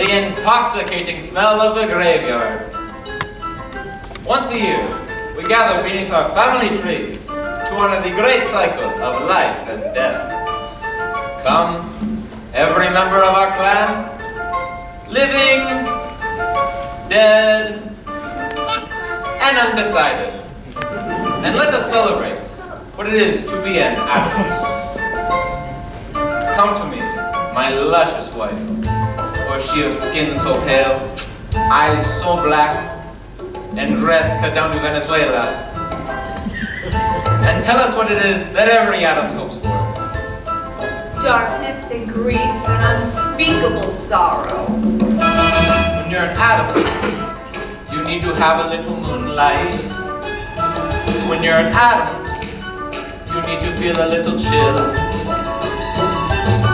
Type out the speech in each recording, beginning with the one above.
the intoxicating smell of the graveyard. Once a year, we gather beneath our family tree to honor the great cycle of life and death. Come, every member of our clan, living, dead, and undecided. And let us celebrate what it is to be an Addams. Come to me, my luscious wife, for she of skin so pale, eyes so black, and dress cut down to Venezuela. And tell us what it is that every Addams hopes for. Darkness and grief and unspeakable sorrow. When you're an Addams, you need to have a little moonlight. When you're an Addams, you need to feel a little chill.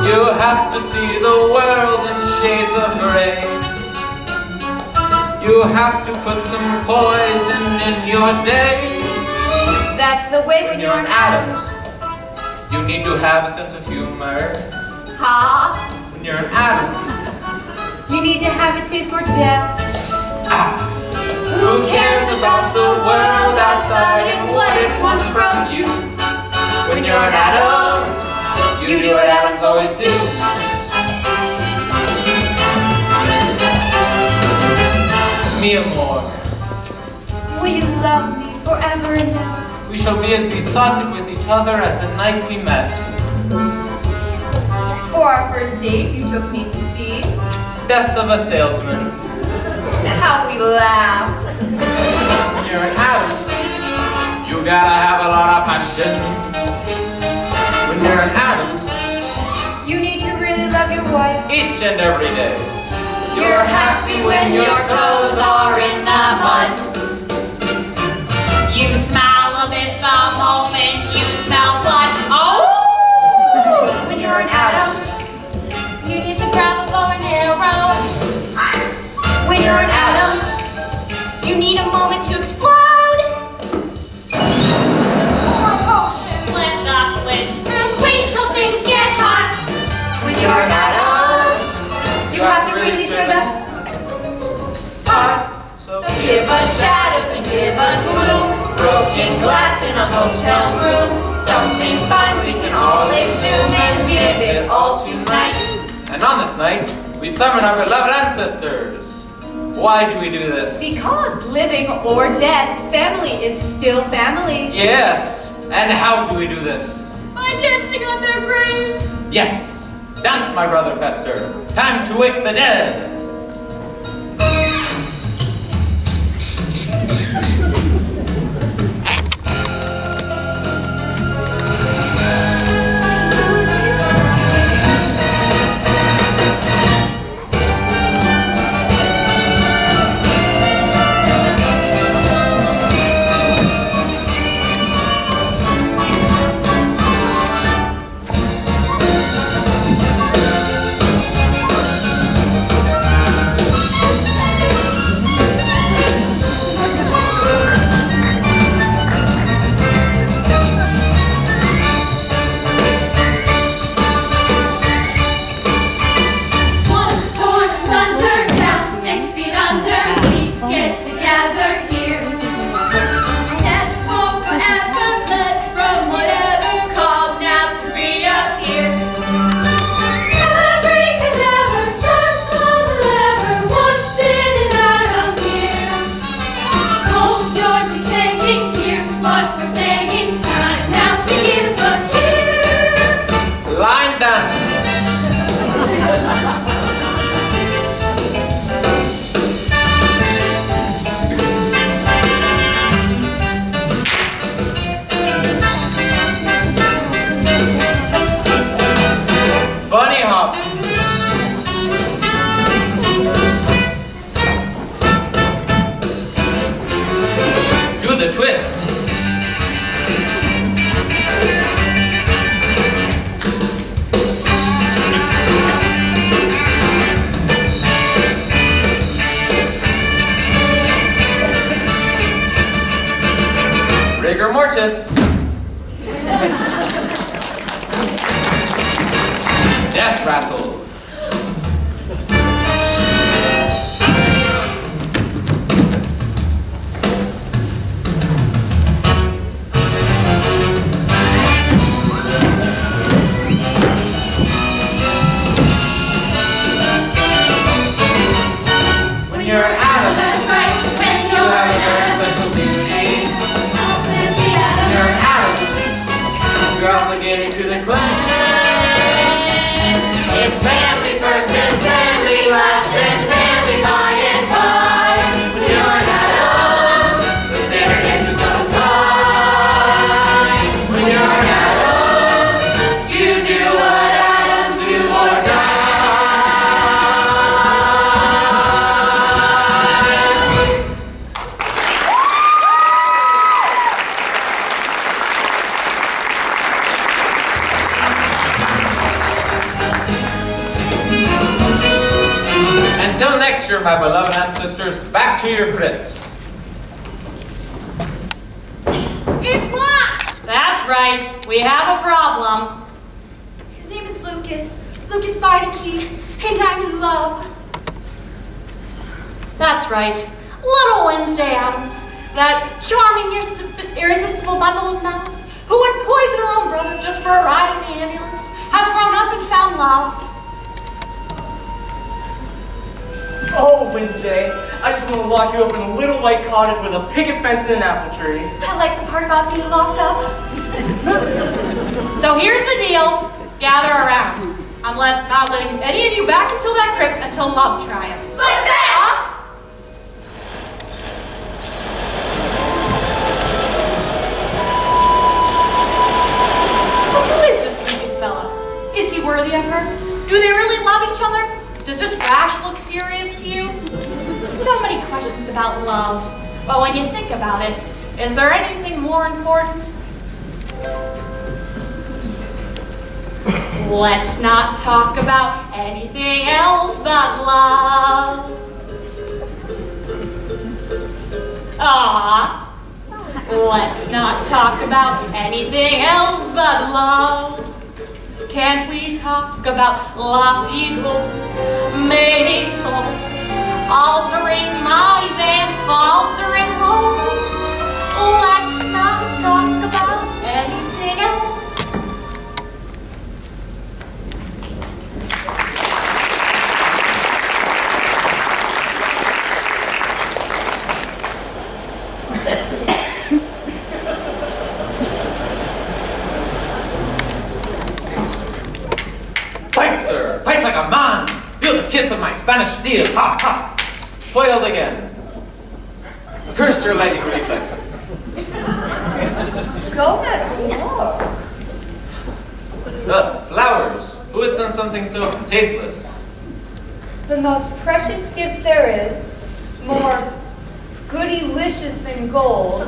You have to see the world in shades of gray. You have to put some poison in your day. That's the way when you're an Addams. You need to have a sense of humor. Ha! When you're an Addams, You need to have a taste for death. Who cares about the world outside and what it wants from you? When you're an Addams, you do what Addams always do. Me amor, Will you love me forever and ever? we shall be as besotted with each other as the night we met. For our first date, you took me to see Death of a salesman. how we laughed. When you're an Addams, you gotta have a lot of passion. When you're an Addams, You need to really love your wife. each and every day. You're happy when your toes are in the mud. You smile a bit the moment you smell blood. Oh! When you're an Addams, You need to grab a bow and arrow. when you're an Addams, You need a moment to explode. Just pour a potion, flip the switch, and wait till things get hot. when you're an Addams, you have to really stir the pot. So So give us shadows and give us gloom. Broken glass in a hotel room. Something fun we can all exhume and give it all tonight. And on this night, we summon our beloved ancestors. Why do we do this? Because living or dead, family is still family. Yes, and how do we do this? By dancing on their graves. Yes, dance, my brother Fester. Time to wake the dead. Once torn asunder, down 6 feet under, we get together here. Death won't forever, let from whatever come now to reappear. Every cadaver starts on the lever once in an Addams year. Hold your decaying here, what we're saying, time now to give a cheer. Line dance. Bunny hop. Do the twist. Rigor mortis. Death rattle. Until next year, my beloved ancestors, back to your crypts. It's locked! That's right. We have a problem. His name is Lucas. Lucas Barnaky. And I'm in love. That's right. Little Wednesday Addams. That charming, irresistible bundle of mouths who would poison her own brother just for a ride in the ambulance has grown up and found love. Oh, Wednesday, I just want to lock you up in a little white cottage with a picket fence and an apple tree. I like the part about being locked up. So here's the deal. Gather around. I'm not letting any of you back into that crypt until love triumphs. Like this! So who is this Lucas fella? Is he worthy of her? Do they really love each other? Does this rash look serious to you? So many questions about love. But when you think about it, is there anything more important? Let's not talk about anything else but love. Let's not talk about anything else but love. Can't we talk about lofty goals, mating souls, altering minds and faltering roles? Let's not talk about anything else. Fight, sir! Fight like a man! Feel the kiss of my Spanish steel! Ha, ha! Foiled again. Cursed your lighting reflexes. Gomez, look. Flowers. Who would send something so tasteless? The most precious gift there is, more goody-licious than gold,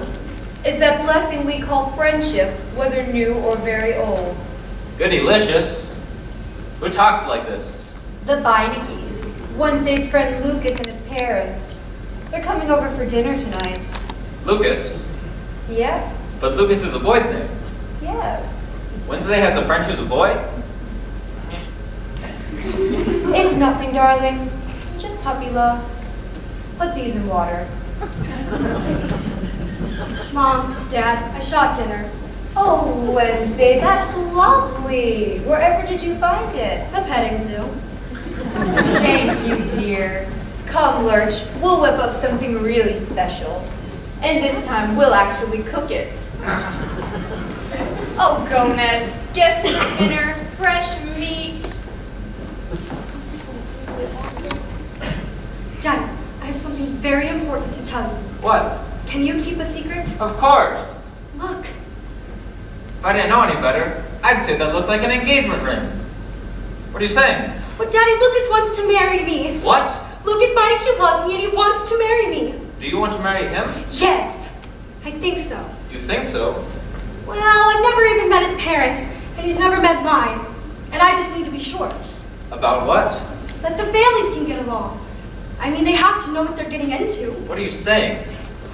is that blessing we call friendship, whether new or very old. Goody-licious? Who talks like this? The Beinecke's, Wednesday's friend Lucas and his parents. They're coming over for dinner tonight. Lucas? Yes, But Lucas is a boy's name. yes. Wednesday has a friend who's a boy? It's nothing, darling. Just puppy love. Put these in water. Mom, Dad, I shot dinner. Oh, Wednesday, that's lovely. Wherever did you find it? The petting zoo. Thank you, dear. Come, Lurch, we'll whip up something really special. And this time, we'll actually cook it. Oh, Gomez, guess for dinner, fresh meat. Dad, I have something very important to tell you. What? Can you keep a secret? Of course. Look. If I didn't know any better, I'd say that looked like an engagement ring. What are you saying? Well, Daddy, Lucas wants to marry me. What? Lucas Barnaky loves me and he wants to marry me. Do you want to marry him? Yes, I think so. You think so? Well, I've never even met his parents, and he's never met mine. And I just need to be sure About what? that the families can get along. I mean, they have to know what they're getting into. What are you saying?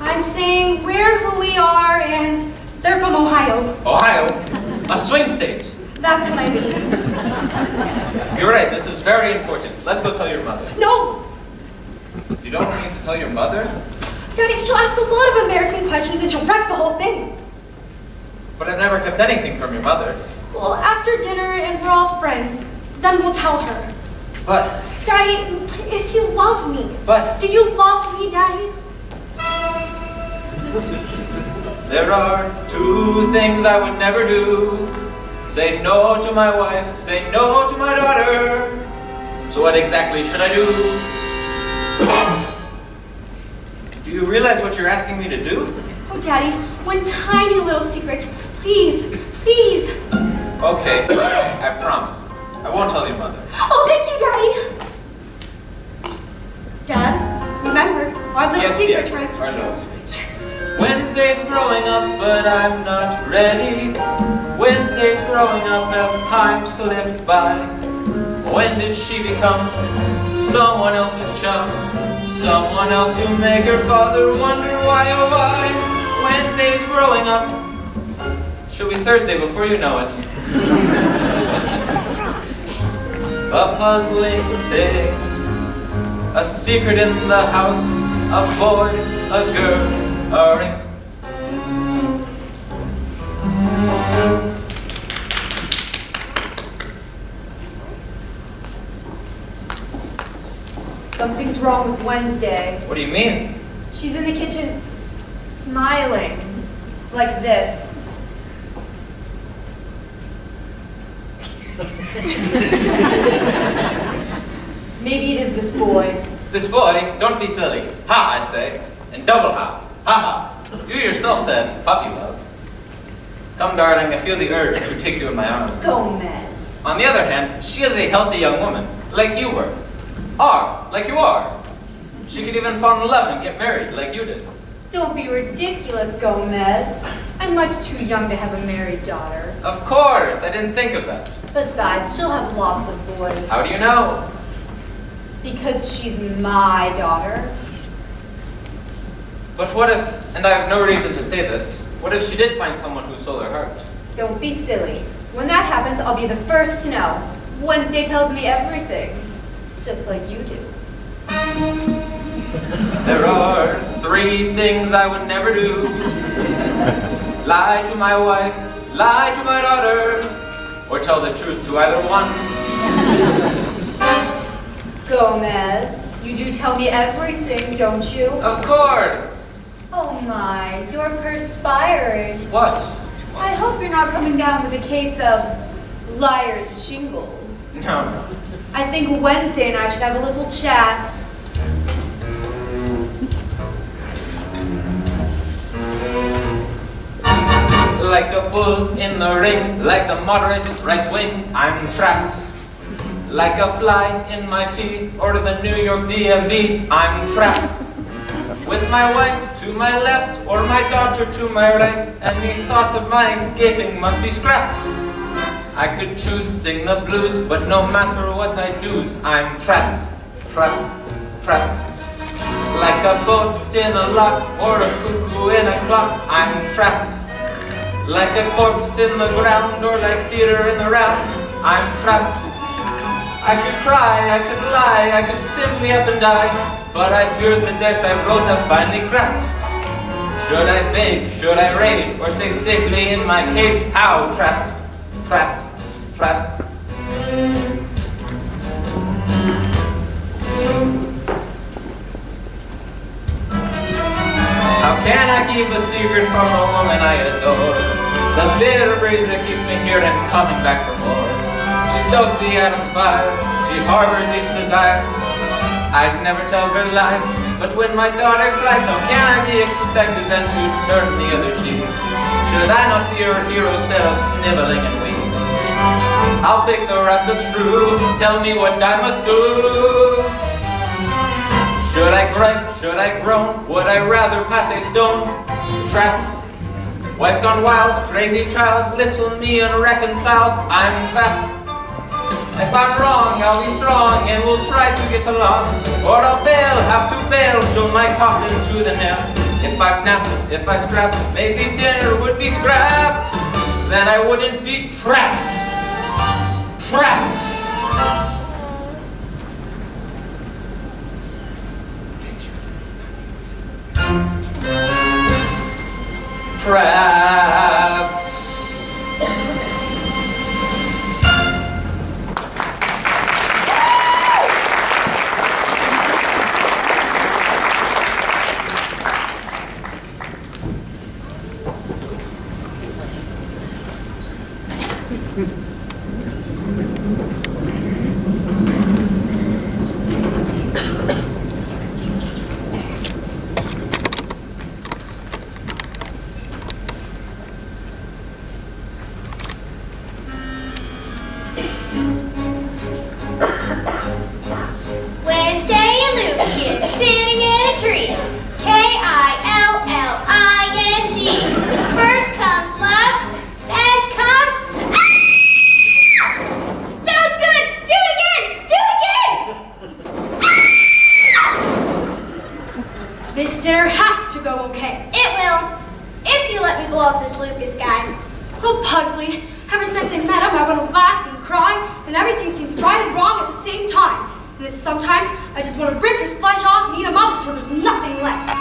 I'm saying we're who we are, and they're from Ohio. Ohio? A swing state. That's what I mean. You're right, this is very important. Let's go tell your mother. No! You don't want me to tell your mother? Daddy, she'll ask a lot of embarrassing questions and she'll wreck the whole thing. But I've never kept anything from your mother. Well, after dinner and we're all friends, then we'll tell her. But, Daddy, if you love me, but, do you love me, Daddy? there are two things I would never do. Say no to my wife, say no to my daughter. So what exactly should I do? Do you realize what you're asking me to do? Oh, Daddy, one tiny little secret. Please, please. Okay, I promise. I won't tell your mother. Oh, thank you, Daddy. Dad, remember, our little secret, right? Our little secret. Yes. Wednesday's growing up, but I'm not ready. Wednesday's growing up as time slips by. When did she become someone else's chum? Someone else to make her father wonder why, oh why? Wednesday's growing up. She'll be Thursday before you know it. A puzzling thing, a secret in the house, a boy, a girl, a ring. Something's wrong with Wednesday. What do you mean? She's in the kitchen, smiling, like this. Maybe it is this boy. This boy? Don't be silly. Ha, I say. And double ha. Ha ha. You yourself said puppy love. Come, darling, I feel the urge to take you in my arms. Gomez. On the other hand, she is a healthy young woman, like you were. Are, like you are. She could even fall in love and get married, like you did. Don't be ridiculous, Gomez. I'm much too young to have a married daughter. Of course, I didn't think of that. Besides, she'll have lots of boys. How do you know? Because she's my daughter. But what if, and I have no reason to say this, what if she did find someone who stole her heart? Don't be silly. When that happens, I'll be the first to know. Wednesday tells me everything, just like you do. There are 3 things I would never do. Lie to my wife, lie to my daughter, or tell the truth to either one. Gomez, you do tell me everything, don't you? Of course! Oh my, you're perspiring. What? I hope you're not coming down with a case of liar's shingles. No. I think Wednesday and I should have a little chat. Like a bull in the ring, like the moderate right wing, I'm trapped. Like a fly in my tea, or to the New York DMV, I'm trapped. With my wife to my left, or my daughter to my right, and the thoughts of my escaping must be scrapped. I could choose sing the blues, but no matter what I do, I'm trapped, trapped, trapped. Like a boat in a lock, or a cuckoo in a clock, I'm trapped. Like a corpse in the ground, or like theater in the round, I'm trapped. I could cry, I could lie, I could simply up and die, but I feared the dice I rolled have finally cracked. Should I beg, should I rage, or stay safely in my cage? How? Trapped, trapped, trapped. How can I keep a secret from a woman I adore? The bitter breeze that keeps me here and coming back for more. She stokes the Addams fire, she harbors each desire. I'd never tell her lies, but when my daughter cries, how can I be expected then to turn the other cheek? Should I not be her hero instead of sniveling and weak? I'll pick the rats that's true, tell me what I must do. Should I gripe, should I groan, would I rather pass a stone? Trapped, wife gone wild, crazy child, little me unreconciled, I'm trapped. If I'm wrong, I'll be strong and we'll try to get along. Or I'll fail, have to bail, show my coffin to the nail. If I nap, if I scrap, maybe dinner would be scrapped. Then I wouldn't be trapped. Trapped. Trapped. That was good! Do it again! go okay. It will, if you let me blow up this Lucas guy. Oh, Pugsley, ever since I met him, I want to laugh and cry, and everything seems right and wrong at the same time. And then sometimes I just want to rip his flesh off and eat him up until there's nothing left.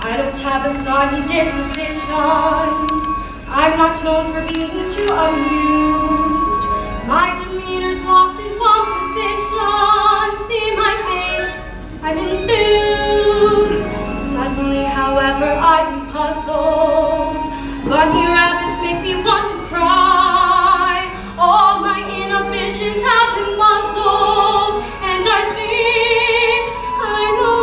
I don't have a sunny disposition. I'm not known for being too amused. My demeanor's locked in one position. See my face, I'm enthused. Suddenly, however, I'm puzzled. Bunny rabbits make me want to cry. All my inhibitions have been muzzled, and I think I know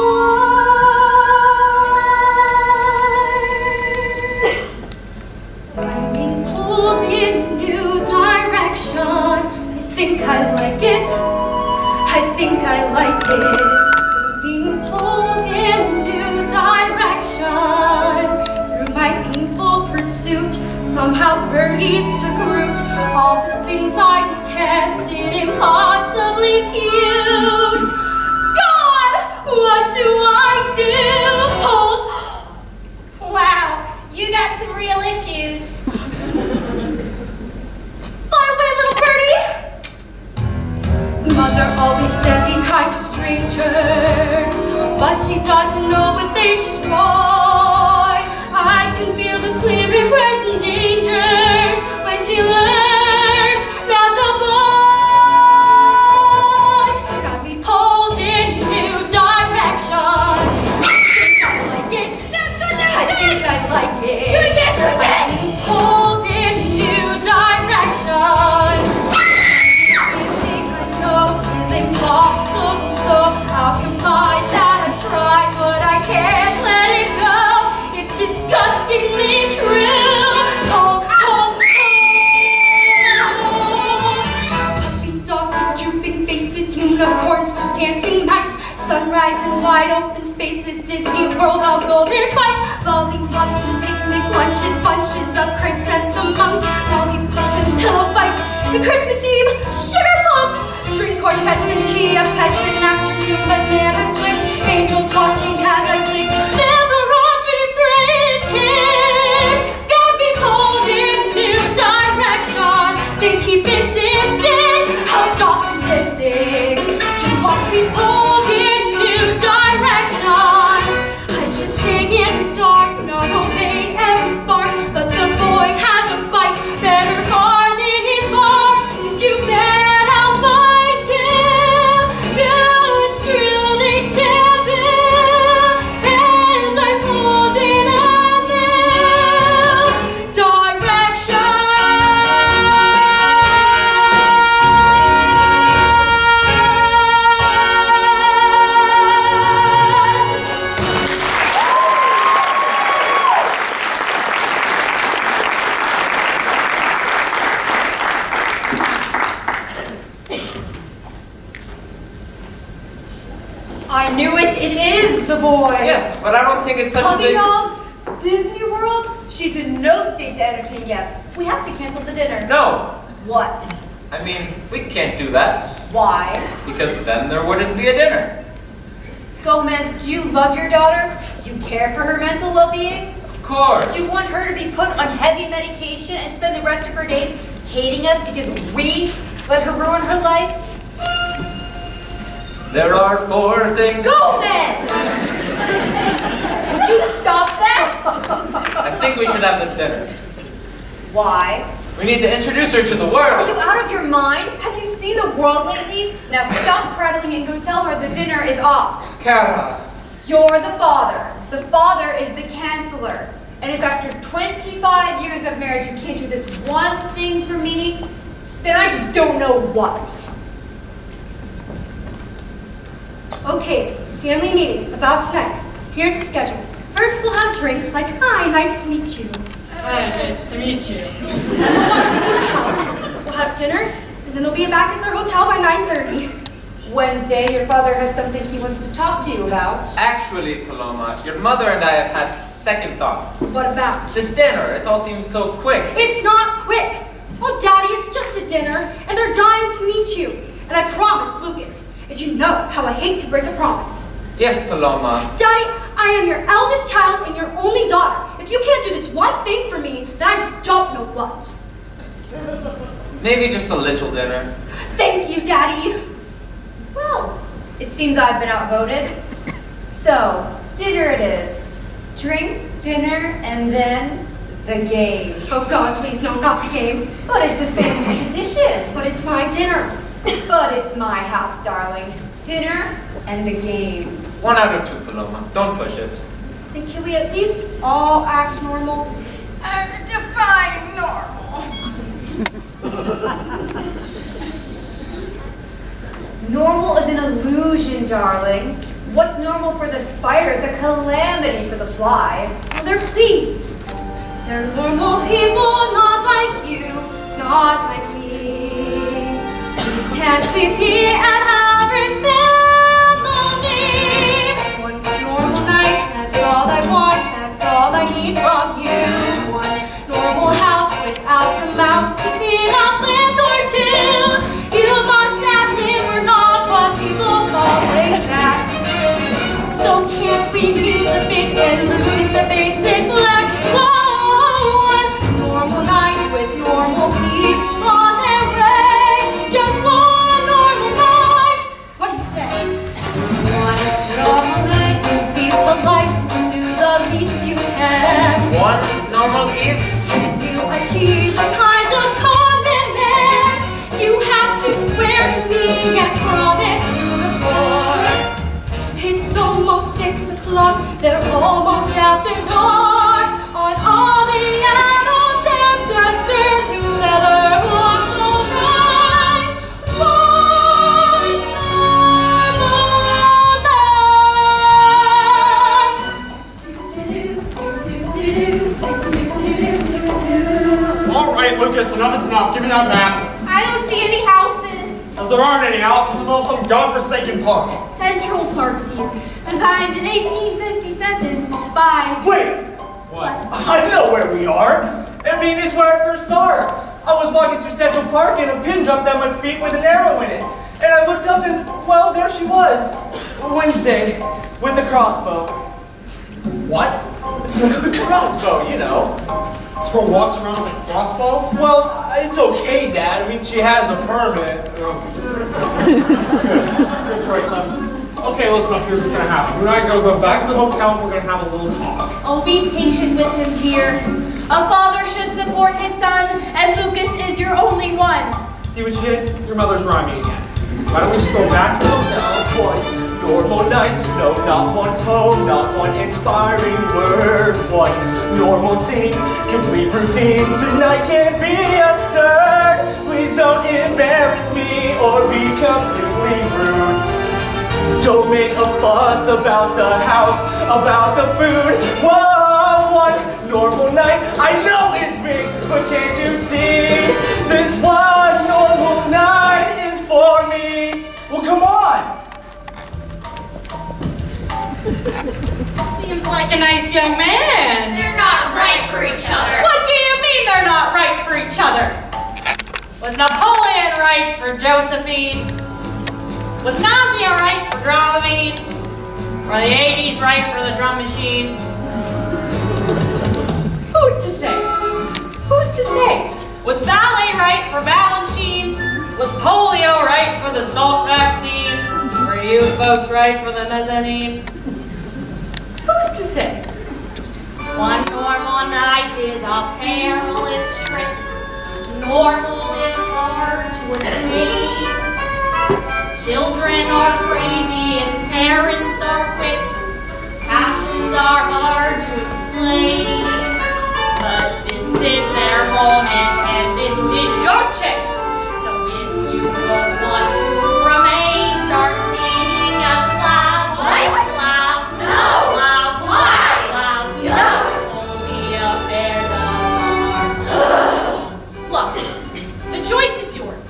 why. I'm being pulled in a new direction. I think I like it. I think I like it. I'm being pulled in a new direction. Through my painful pursuit, somehow birdies took root. All the things I detested, impossibly cute. God, what do I do? Pulled. Wow, you got some real issues. Fly away, little birdie. Mother always said be kind to strangers, but she doesn't know what they destroy. I can feel the clear and present dangers when she learns that the boy's got me pulled in a new direction. I like it. I think I like it. Do it again, do it again. I'm being pulled in a new direction. Anything I know is impossible, so how can I that I try, but I can't let it go. It's disgustingly true. Oh, oh, oh. Puppy dogs with drooping faces, unicorns with dancing mice, sunrise and wide open spaces, Disney World, I'll go there twice. Lollipops and picnic lunches, bunches of chrysanthemums, lollipops and pillow fights, and Christmas Eve, sugar plums, string quartets and chia pets, and afternoon banana splits, angels watching as I sleep. Beverange's greatest hit got me pulled in a new direction. They keep insisting, I'll stop resisting. Just watch me pulled in a new direction. I should stay in the dark, not obey every spark, but the boy has a bite better far than his bark. And you bet I'll bite too. Though it's true they taboo, as I pulled in a new direction. I knew it. It is the boy. Yes, but I don't think it's such a Puppy big... dogs, Disney World. She's in no state to entertain guests. We have to cancel the dinner. No. What? I mean, we can't do that, Why? because then there wouldn't be a dinner. Gomez, do you love your daughter? Do you care for her mental well-being? Of course. Do you want her to be put on heavy medication and spend the rest of her days hating us because we let her ruin her life? There are 4 things... Gomez! Would you stop that? I think we should have this dinner. Why? We need to introduce her to the Are world. you out of your mind? Have you seen the world lately? Now stop prattling and go tell her the dinner is off. Kara. You're the father. The father is the counselor. And if after 25 years of marriage you can't do this one thing for me, then I just don't know what. Okay, family meeting about tonight. Here's the schedule. First, we'll have drinks like, hi, nice to meet you. Hi, nice to meet you. Then we'll walk to the house. We'll have dinner, and then they'll be back at their hotel by 9:30. Wednesday, your father has something he wants to talk to you about. Actually, Paloma, your mother and I have had second thoughts. What about? This dinner, it all seems so quick. It's not quick. Oh, Daddy, it's just a dinner, and they're dying to meet you. And I promised Lucas, and you know how I hate to break a promise. Yes, Paloma. Daddy, I am your eldest child and your only daughter. If you can't do this one thing for me, then I just don't know what. Maybe just a little dinner. Thank you, Daddy. Well, it seems I've been outvoted. So, dinner it is. Drinks, dinner, and then the game. Oh God, please no, not the game. But it's a family tradition. But it's my dinner. But it's my house, darling. Dinner and the game. 1 out of 2, Paloma. Don't push it. Then can we at least all act normal? Define normal. Normal is an illusion, darling. What's normal for the spider is a calamity for the fly. Mother, please. They're normal people, not like you, not like me. Please can't we be an average family? One normal night, that's all I want, that's all I need from you. One normal house without a mouse to feed a plant or two. You must admit we're not what people call laid back. So can't we use a bit and lose the basic black? One normal night with normal people on their way. Just one normal night. What do you say? One normal night To be polite, to do the least you can. 1 normal eve. Can you achieve a kind of commitment? You have to swear to me, yes, promise to the poor. It's almost 6 o'clock, they're almost out the door. On all the adult ancestors who've ever walked all right. One normal night. All right, Lucas, enough is enough. Give me that map. I don't see any houses. As there aren't any houses in the middle of some godforsaken park. Central Park, dear. Designed in 1857 by... Wait! What? I know where we are. I mean, it's where I first saw her. I was walking through Central Park and a pin dropped down my feet with an arrow in it. And I looked up and, well, there she was. Wednesday, with the crossbow. What? Crossbow, you know. This girl walks around with a crossbow? Well, it's okay, Dad. I mean, she has a permit. Good choice, son. Okay, listen up, here's what's gonna happen. We're not gonna go back to the hotel and we're gonna have a little talk. Oh, be patient with him, dear. A father should support his son, and Lucas is your only one. See what you did? Your mother's rhyming again. Why don't we just go back to the hotel? One normal night, no, not one poem, not one inspiring word. One normal scene, complete routine. Tonight can't be absurd. Please don't embarrass me or be completely rude. Don't make a fuss about the house, about the food. Whoa, one normal night. I know it's big, but can't you see? This one normal night is for me. Well, come on. Seems like a nice young man. They're not right for each other. What do you mean they're not right for each other? Was Napoleon right for Josephine? Was Nausea right for Dramamine? Were the 80s right for the drum machine? Who's to say? Who's to say? Was ballet right for Balanchine? Was polio right for the salt vaccine? Were you folks right for the mezzanine? Who's to say? One normal night is a perilous trip. Normal is hard to attain. Children are crazy and parents are quick. Passions are hard to explain. But this is their moment and this is your chance. So if you don't want to remain, start singing out loud. What? Loud. No. Loud. Why? Loud. No. Only affairs of heart. Look, the choice is yours.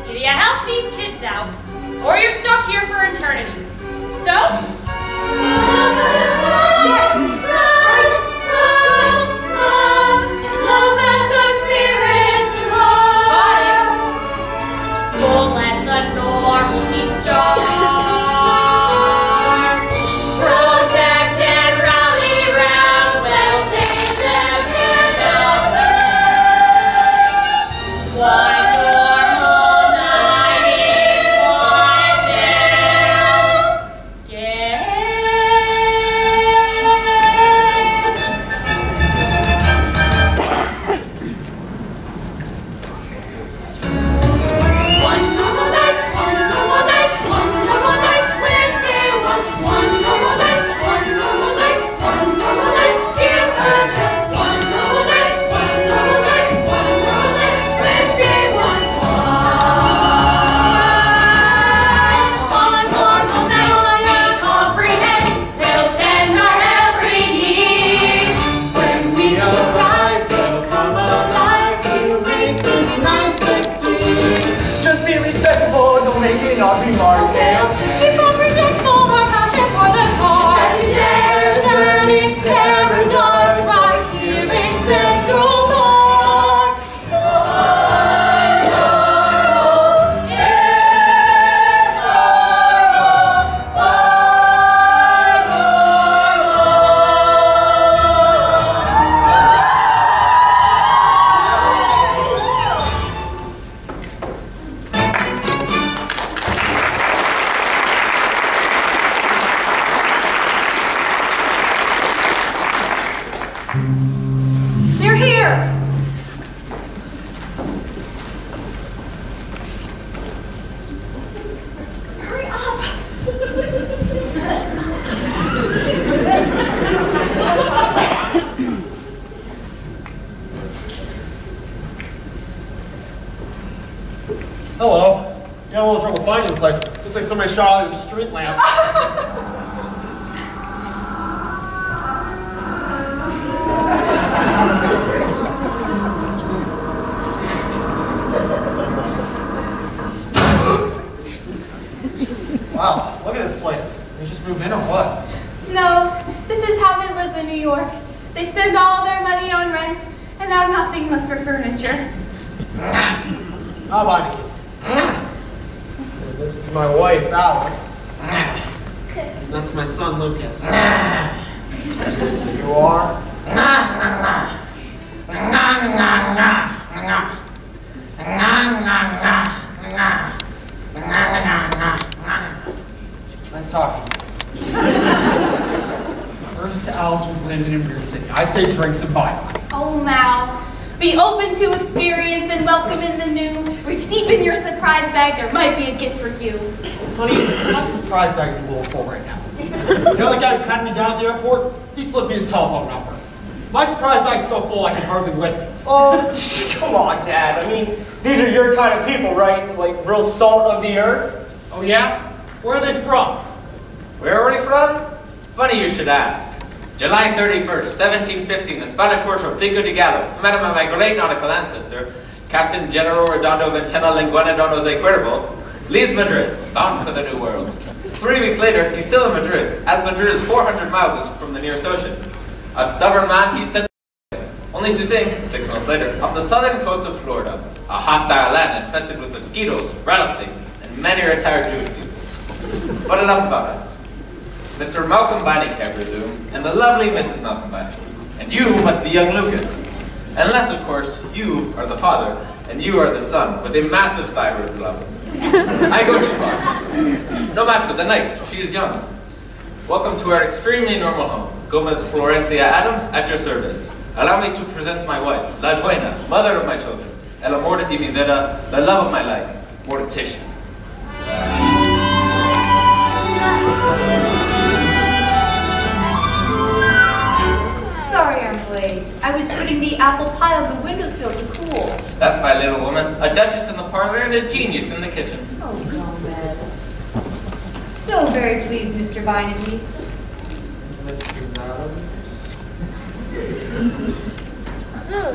Either you help these kids out, or you're stuck here for eternity. So? Yes. Love and our spirits to Got it. So let the normalcy start. Protect and Mark. Okay, okay. Keep on predictable, our passion for the cause. It's heaven and it's paradise right here in Central Park. They're here! Hurry up! Hello. You had a little trouble finding the place. Looks like somebody shot out your street lamp. Wow, look at this place. You just moved in or what? No, this is how they live in New York. They spend all their money on rent and have nothing left for furniture. How about you? This is my wife, Alice. And that's my son, Lucas. You are? Nice talking. First to Alice was landed in Weird City. I say drinks and bye-bye. Oh, Mal. Be open to experience and welcome in the new. Reach deep in your surprise bag. There might be a gift for you. Honey, my surprise bag is a little full right now. You know that guy who patted me down at the airport? He slipped me his telephone number. My surprise bag's so full I can hardly lift it. Oh, come on, Dad. I mean, these are your kind of people, right? Like real salt of the earth? Oh yeah? Where are they from? Where are we from? Funny you should ask. July 31st, 1715, the Spanish warship Pico de Gallo, met by my great nautical ancestor, Captain General Redondo Ventena Linguanadono de Cuervo, leaves Madrid, bound for the New World. 3 weeks later, he's still in Madrid, as Madrid is 400 miles from the nearest ocean. A stubborn man, he set only to sink, 6 months later, off the southern coast of Florida, a hostile land infested with mosquitoes, rattlesnakes, and many retired Jewish people. But enough about us. Mr. Malcolm Bining, I presume, and the lovely Mrs. Malcolm Bining. And you must be young Lucas. Unless, of course, you are the father, and you are the son, with a massive thyroid glove. I go too far. No matter, the night, she is young. Welcome to our extremely normal home. Gomez Florencia Addams, at your service. Allow me to present my wife, La Duena, mother of my children. El amor de mi vida, the love of my life, Morticia. Sorry I'm late. I was putting the apple pie on the windowsill to cool. That's my little woman, a duchess in the parlor and a genius in the kitchen. Oh, Gomez. So very pleased, Mr. Beinecke. Mrs. Addams?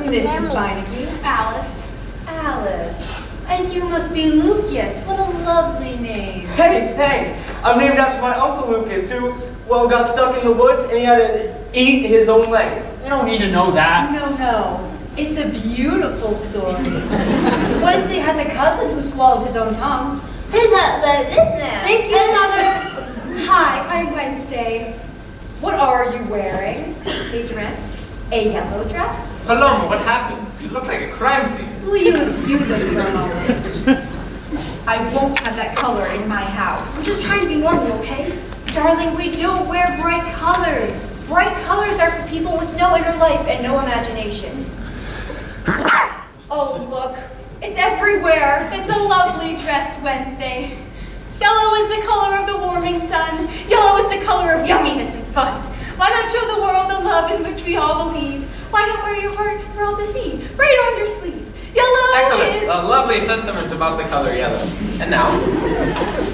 Mrs. Beinecke. Alice. Alice. And you must be Lucas. What a lovely name. Hey, thanks. I'm named after my Uncle Lucas, who, well, got stuck in the woods and he had to eat his own leg. You don't need to know that. No. It's a beautiful story. Wednesday has a cousin who swallowed his own tongue. Thank you, Mother. Hi, I'm Wednesday. What are you wearing? A dress? A yellow dress? Paloma, what happened? You look like a crime scene. Will you excuse us for a moment? I won't have that color in my house. I'm just trying to be normal, okay? Darling, we don't wear bright colors. Bright colors are for people with no inner life and no imagination. Oh, look. It's everywhere. It's a lovely dress, Wednesday. Yellow is the color of the warming sun. Yellow is the color of yumminess and fun. Why not show the world the love in which we all believe? Why not wear your heart for all to see, right on your sleeve? Yellow Excellent. is... A lovely sentiment about the color yellow. And now,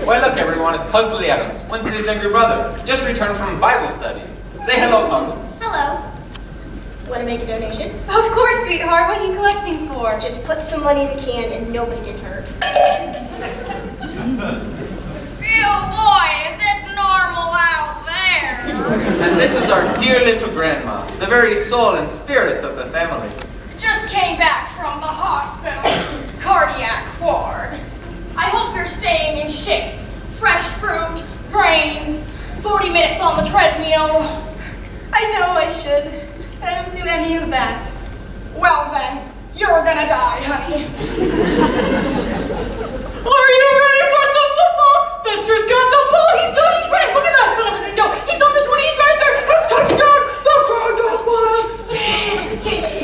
why look everyone, it's Pugsley Addams, Wednesday's younger brother, just returned from Bible study. Say hello, Puggles. Hello. Want to make a donation? Of course, sweetheart. What are you collecting for? Just put some money in the can and nobody gets hurt. And this is our dear little grandma, the very soul and spirit of the family. Just came back from the hospital. Cardiac ward. I hope you're staying in shape. Fresh fruit, grains, 40 minutes on the treadmill. I know I should, but I don't do any of that. Well then, you're gonna die, honey. Are you ready for some football? Fister's got the ball. He's done. He's ready. Look at that son of a dingo. He's on the 20. He's right there. Touchdown. The crowd goes wild.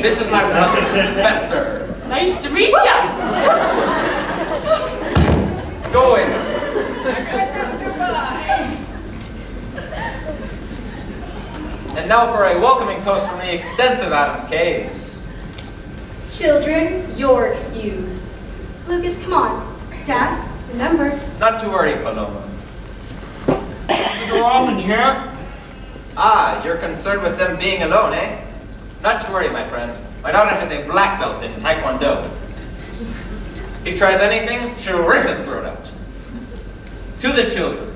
This is my brother, Fester. Nice to meet ya. Go in. Goodbye. And now for a welcoming toast from the extensive Addams Caves. Children, you're excused. Lucas, come on. Dad, remember. Not to worry, Paloma. You're all in here? Ah, you're concerned with them being alone, eh? Not to worry, my friend. My daughter has a black belt in Taekwondo. He tries anything, she'll rip his throat out. To the children.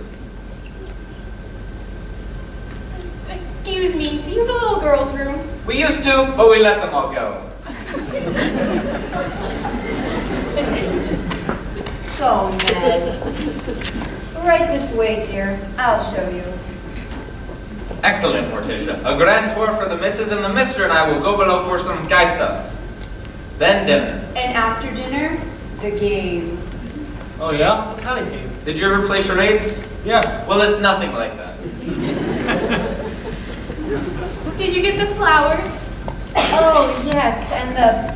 Excuse me, do you have a little girl's room? We used to, but we let them all go. Go, Neds. Right this way, dear. I'll show you. Excellent, Morticia. A grand tour for the missus and the mister, and I will go below for some guy stuff. Then dinner. And after dinner, the game. Oh yeah? What kind of game? Did you ever play charades? Yeah. Well, it's nothing like that. Did you get the flowers? Oh, yes, and the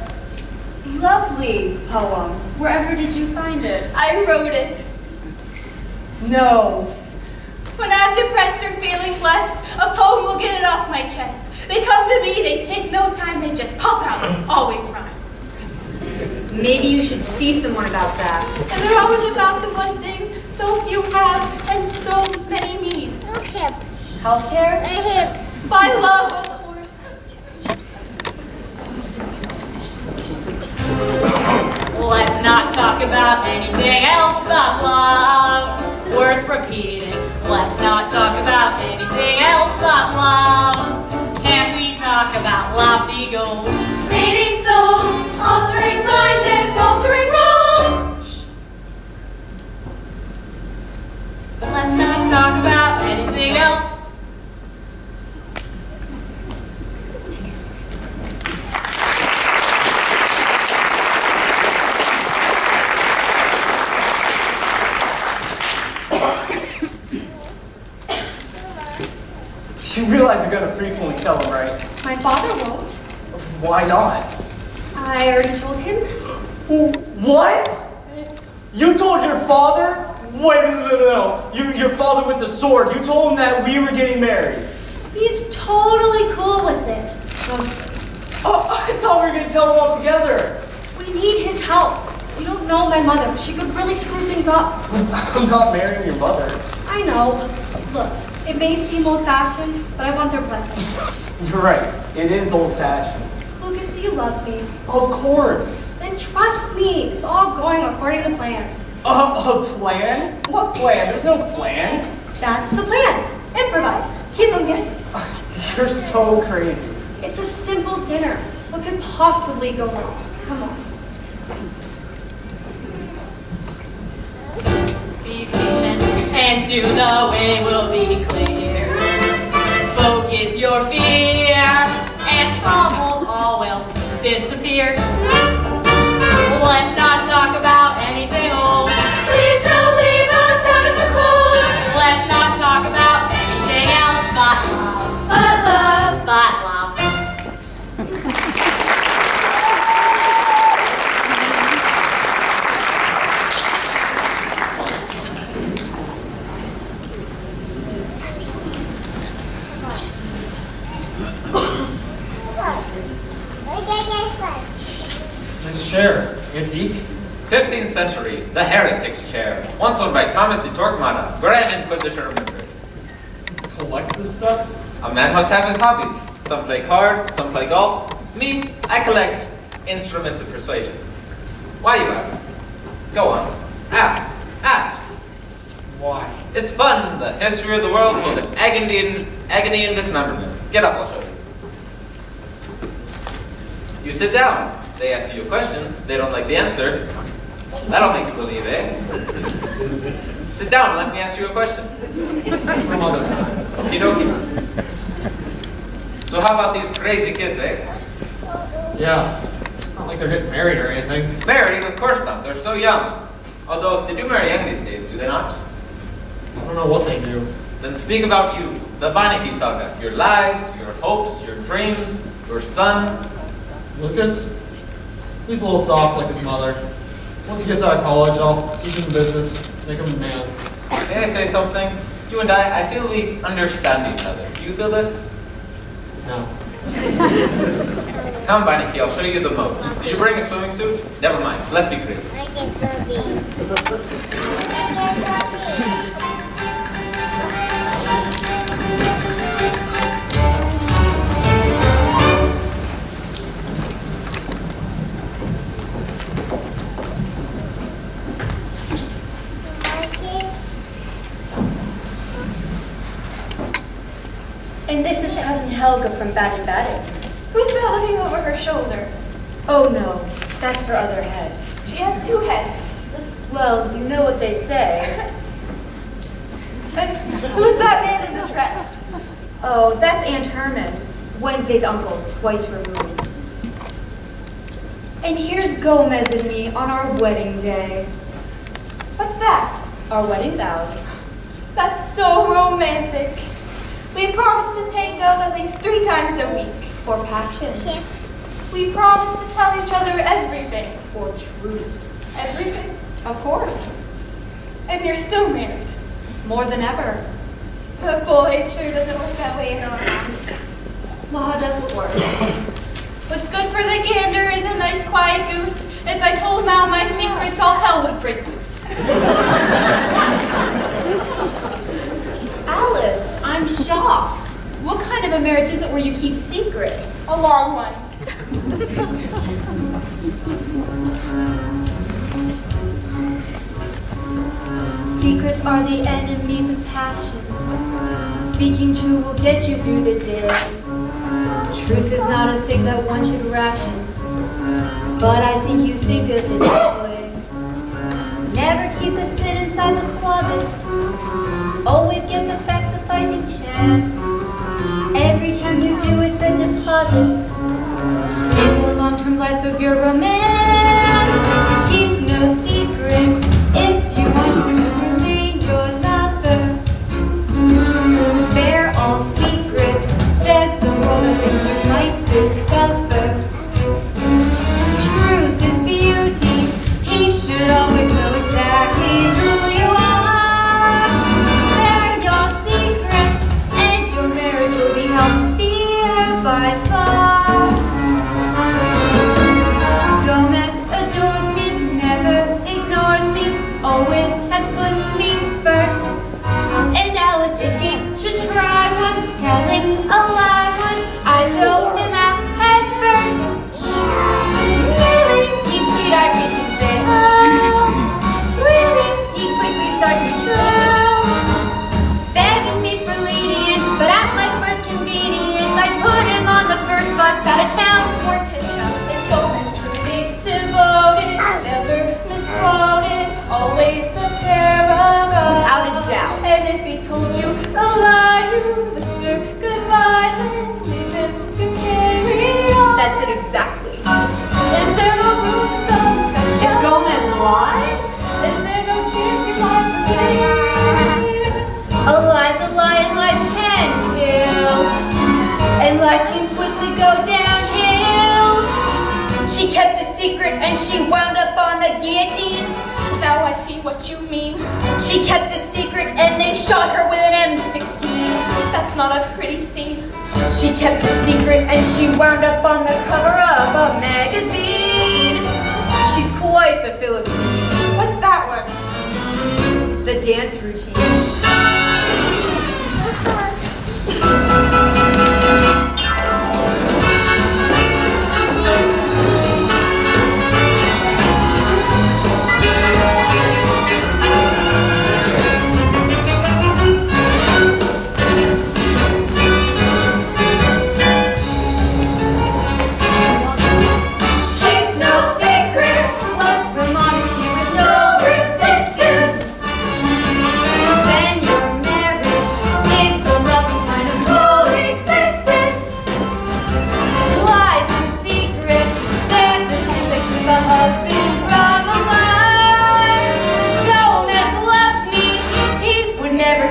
lovely poem. Wherever did you find it? I wrote it. No. When I'm depressed or feeling blessed, a poem will get it off my chest. They come to me, they take no time, they just pop out, always rhyme. Maybe you should see someone about that. And they're always about the one thing so few have and so many need. Healthcare? By love, of course. Let's not talk about anything else but love. Worth repeating. Let's not talk about anything else but love. Can't we talk about lofty goals? Fading souls, altering minds and faltering roles. Let's not talk about anything else. You realize you're gonna frequently tell him, right? My father won't. Why not? I already told him. What? You told your father? Wait, no. Your father with the sword. You told him that we were getting married. He's totally cool with it. Mostly. Oh, I thought we were gonna tell him all together. We need his help. You don't know my mother. She could really screw things up. I'm not marrying your mother. I know. Look, it may seem old-fashioned, but I want their blessing. You're right. It is old-fashioned. Lucas, you love me. Of course. Then trust me. It's all going according to plan. A plan? What plan? There's no plan. That's the plan. Improvise. Keep them guessing. You're so crazy. It's a simple dinner. What could possibly go wrong? Come on. Be patient, and soon the way will be clear. Focus your fear, and troubles all will disappear. Let's not talk about anything old. Please don't leave us out in the cold. Let's not talk about anything else but love. But love. But love. This chair, antique? 15th century, the heretic's chair. Once owned by Thomas de Torquemada, Grand Inquisitor of Madrid. Collect this stuff? A man must have his hobbies. Some play cards, some play golf. Me, I collect instruments of persuasion. Why, you ask? Go on. Ask. Ask. Why? It's fun. The history of the world full of agony and dismemberment. Get up, I'll show you. You sit down. They ask you a question. They don't like the answer. That'll make you believe, eh? Sit down and let me ask you a question. Some other time. Okie dokie. So how about these crazy kids, eh? Yeah. It's not like they're getting married or anything. Married? Of course not. They're so young. Although, they do marry young these days, do they not? I don't know what they do. Then speak about you, the Vanity Saga. Your lives, your hopes, your dreams, your son. Lucas? He's a little soft like his mother. Once he gets out of college, I'll teach him business, make him a man. May I say something? You and I feel we understand each other. Do you feel this? No. Come, Vanity, I'll show you the moat. Did you bring a swimming suit? Never mind, let's be crazy. And this is Cousin Helga from Baden-Baden. Who's that looking over her shoulder? Oh no, that's her other head. She has two heads. Well, you know what they say. And who's that man in the dress? Oh, that's Aunt Herman, Wednesday's uncle, twice removed. And here's Gomez and me on our wedding day. What's that? Our wedding vows. That's so romantic. We promised to take them at least 3 times a week. For passion. We promised to tell each other everything. For truth. Everything? Of course. And you're still married. More than ever. But boy, it sure doesn't work that way in our house. Well, how does it work? What's good for the gander is a nice quiet goose. If I told Mal my secrets, all hell would break loose. Alice, I'm shocked. What kind of a marriage is it where you keep secrets? A long one. Secrets are the enemies of passion. Speaking true will get you through the day. Truth is not a thing that one should ration, but I think you think of it that way. Never keep a sin inside the closet. Always give the facts a fighting chance. Every time you do, it's a deposit in the long-term life of your romance. Keep no secrets if you want to remain your lover. Bear all secrets, there's a world of things you might discover. Truth is beauty, he should always know exactly who you are. Bear your secrets, and your marriage will be healthier by far. Gomez adores me, never ignores me, always has put me first. And Alice, if he should try once, telling a lie once, I'd throw him out head first. Really, he plead, I read and say, oh. Really, he quickly starts to drown. Begging me for lenience, but at my first convenience, I'd put him on the first bus out of town. Morticia is Gomez truly devoted, never misquoted, always the paragon. Without a doubt. And if he told you a lie, you whisper goodbye and leave him to carry on. That's it exactly. Is there no room for some discussion? If Gomez lied, Is there no chance you might forgive? a lie's a lie and lies can kill. And life can quickly go downhill. She kept a secret and she wound up on the guillotine. Now I see what you mean. She kept a secret and they shot her with an M16. That's not a pretty scene. She kept a secret and she wound up on the cover of a magazine. She's quite the Philistine. What's that one? The dance routine.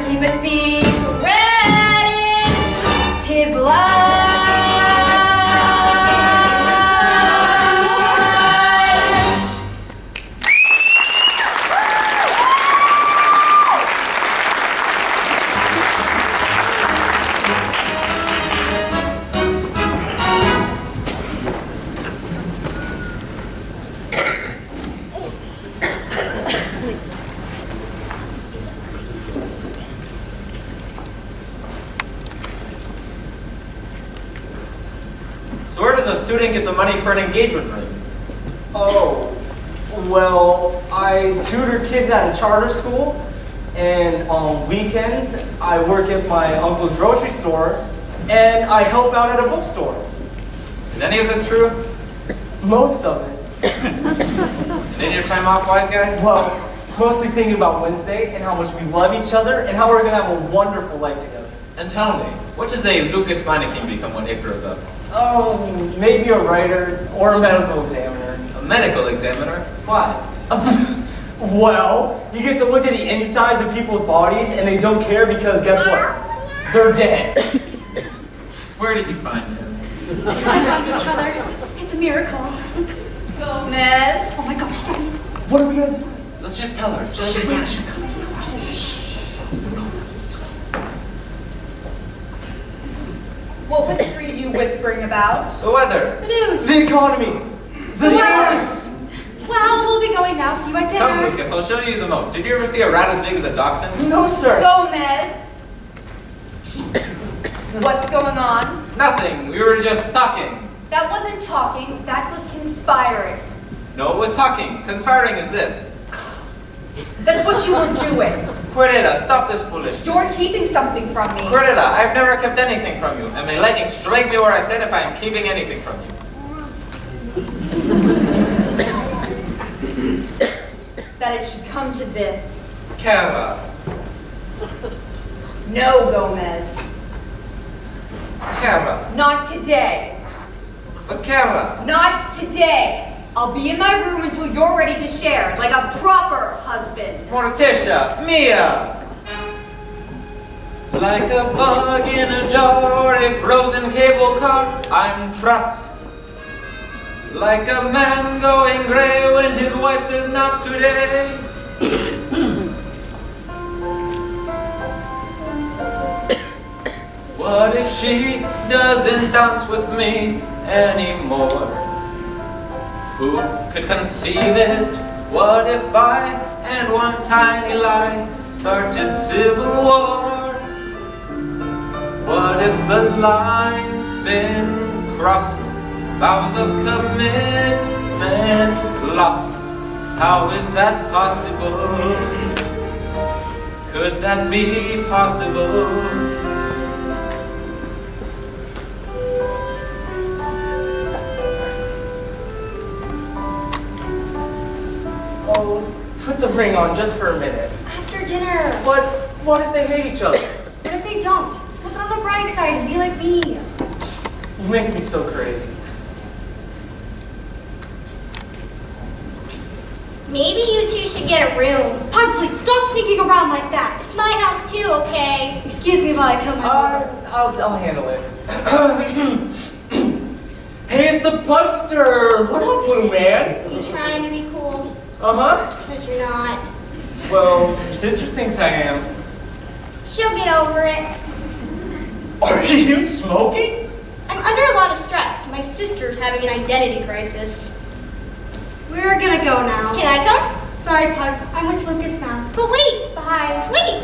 keep a secret in his life. So where does a student get the money for an engagement ring? Oh, well, I tutor kids at a charter school, and on weekends, I work at my uncle's grocery store, and I help out at a bookstore. Is any of this true? Most of it. Need your time off, wise guy? Well, mostly thinking about Wednesday and how much we love each other and how we're gonna have a wonderful life together. And tell me, what does a Lucas Meineke become when it grows up? Oh, maybe a writer or a medical examiner. A medical examiner? Why? Well, you get to look at the insides of people's bodies and they don't care because guess what? They're dead. Where did you find him? We found each other. It's a miracle. Gomez. Oh my gosh, Daddy. What are we gonna do? Let's just tell her. What was the three of you whispering about? The weather. The news. The economy. The news. Well, we'll be going now. See you at Come, dinner. Lucas, I'll show you the moat. Did you ever see a rat as big as a dachshund? No, sir. Gomez. What's going on? Nothing. We were just talking. That wasn't talking, that was conspiring. No, it was talking. Conspiring is this. That's what you were doing. Querida, stop this foolishness. You're keeping something from me. Querida, I've never kept anything from you. And may lightning strike me where I stand if I am keeping anything from you. That it should come to this. Kara. No, Gomez. Kara. Not today. But Kara. Not today. I'll be in my room until you're ready to share, like a proper husband. Morticia. Mia. Like a bug in a jar, a frozen cable car, I'm trapped. Like a man going gray when his wife says not today. What if she doesn't dance with me anymore? Who could conceive it? What if I and one tiny lie started civil war? What if the line's been crossed? Vows of commitment lost. How is that possible? Could that be possible? Oh, put the ring on just for a minute. After dinner. What if they hate each other? What if they don't? Look on the bright side and be like me. You make me so crazy. Maybe you two should get a room. Pugsley, stop sneaking around like that. It's my house too, okay? Excuse me while I kill my mother. I'll handle it. Hey, it's the Pugster! What up, Blue Man? You trying to be cool, Uh-huh. but you're not. Well, your sister thinks I am. She'll get over it. Are you smoking? I'm under a lot of stress. My sister's having an identity crisis. We're gonna go now. Can I come? Sorry, Pugs. I'm with Lucas now. But wait! Bye. Wait!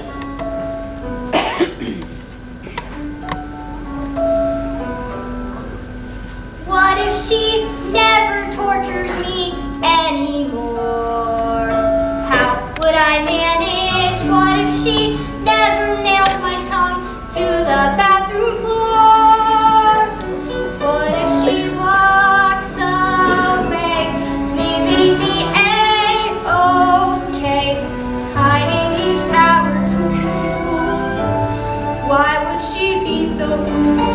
What if she never tortures me anymore? How would I manage? What if she never nails my tongue to the bathroom floor? What if she walks away, leaving me A-okay, hiding each power tool? Why would she be so cruel?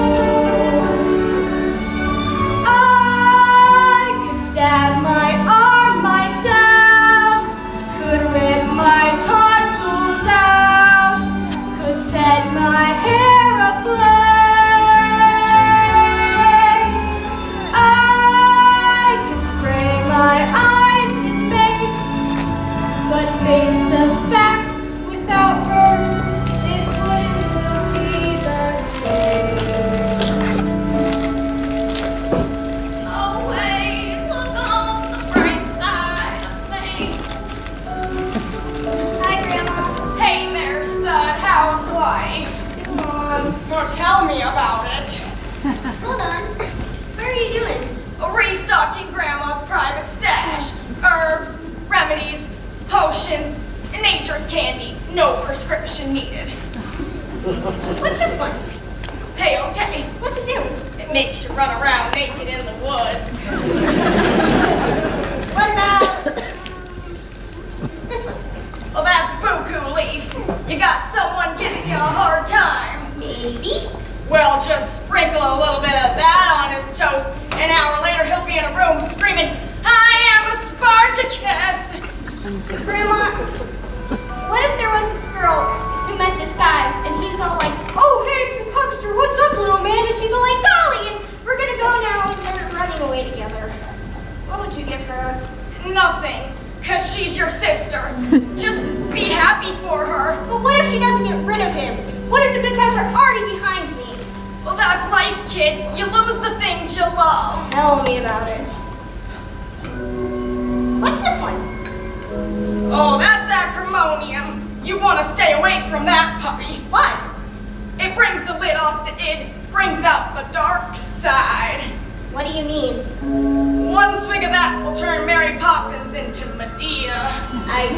Stab my arm myself, could rip my tonsils out, me about it. Hold on. What are you doing? Restocking Grandma's private stash. Herbs, remedies, potions, nature's candy. No prescription needed. What's this one? Peyote. What's it do? It makes you run around naked in the woods. What about this one? Well, that's buku leaf. You got someone giving you a hard time. Maybe. Well, just sprinkle a little bit of that on his toast. An hour later, he'll be in a room screaming, "I am a Spartacus!" Grandma, what if there was this girl who met this guy and he's all like, "Oh, hey, it's a huckster, what's up, little man?" And she's all like, "Golly, and we're gonna go now and they're running away together." What would you give her? Nothing, because she's your sister. Just be happy for her. But what if she doesn't get rid of him? What if the good times are already behind me? Well, that's life, kid. You lose the things you love. Tell me about it. What's this one? Oh, that's acrimonium. You want to stay away from that puppy. Why? It brings the lid off the id, brings out the dark side. What do you mean? One swig of that will turn Mary Poppins into Medea. I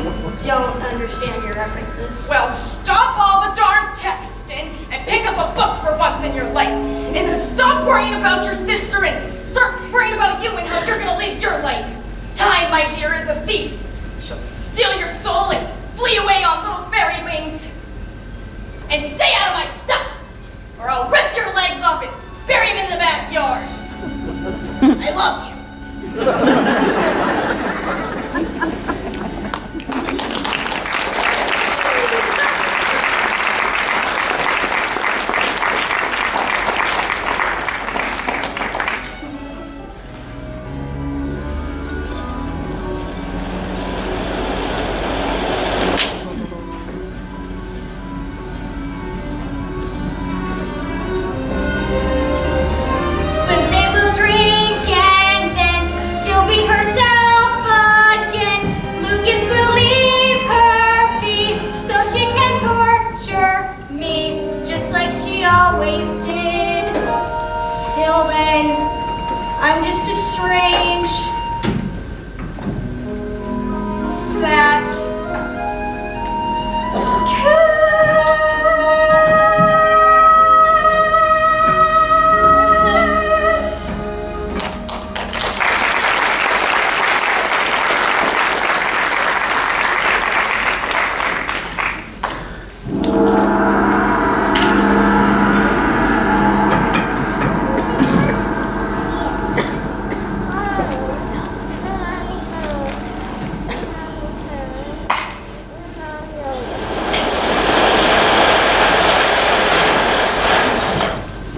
don't understand your references. Well, stop all the darn texting and pick up a book for once in your life. And stop worrying about your sister and start worrying about you and how you're going to live your life. Time, my dear, is a thief. She'll steal your soul and flee away on little fairy wings. And stay out of my stuff, or I'll rip your legs off and bury them in the backyard. I love you.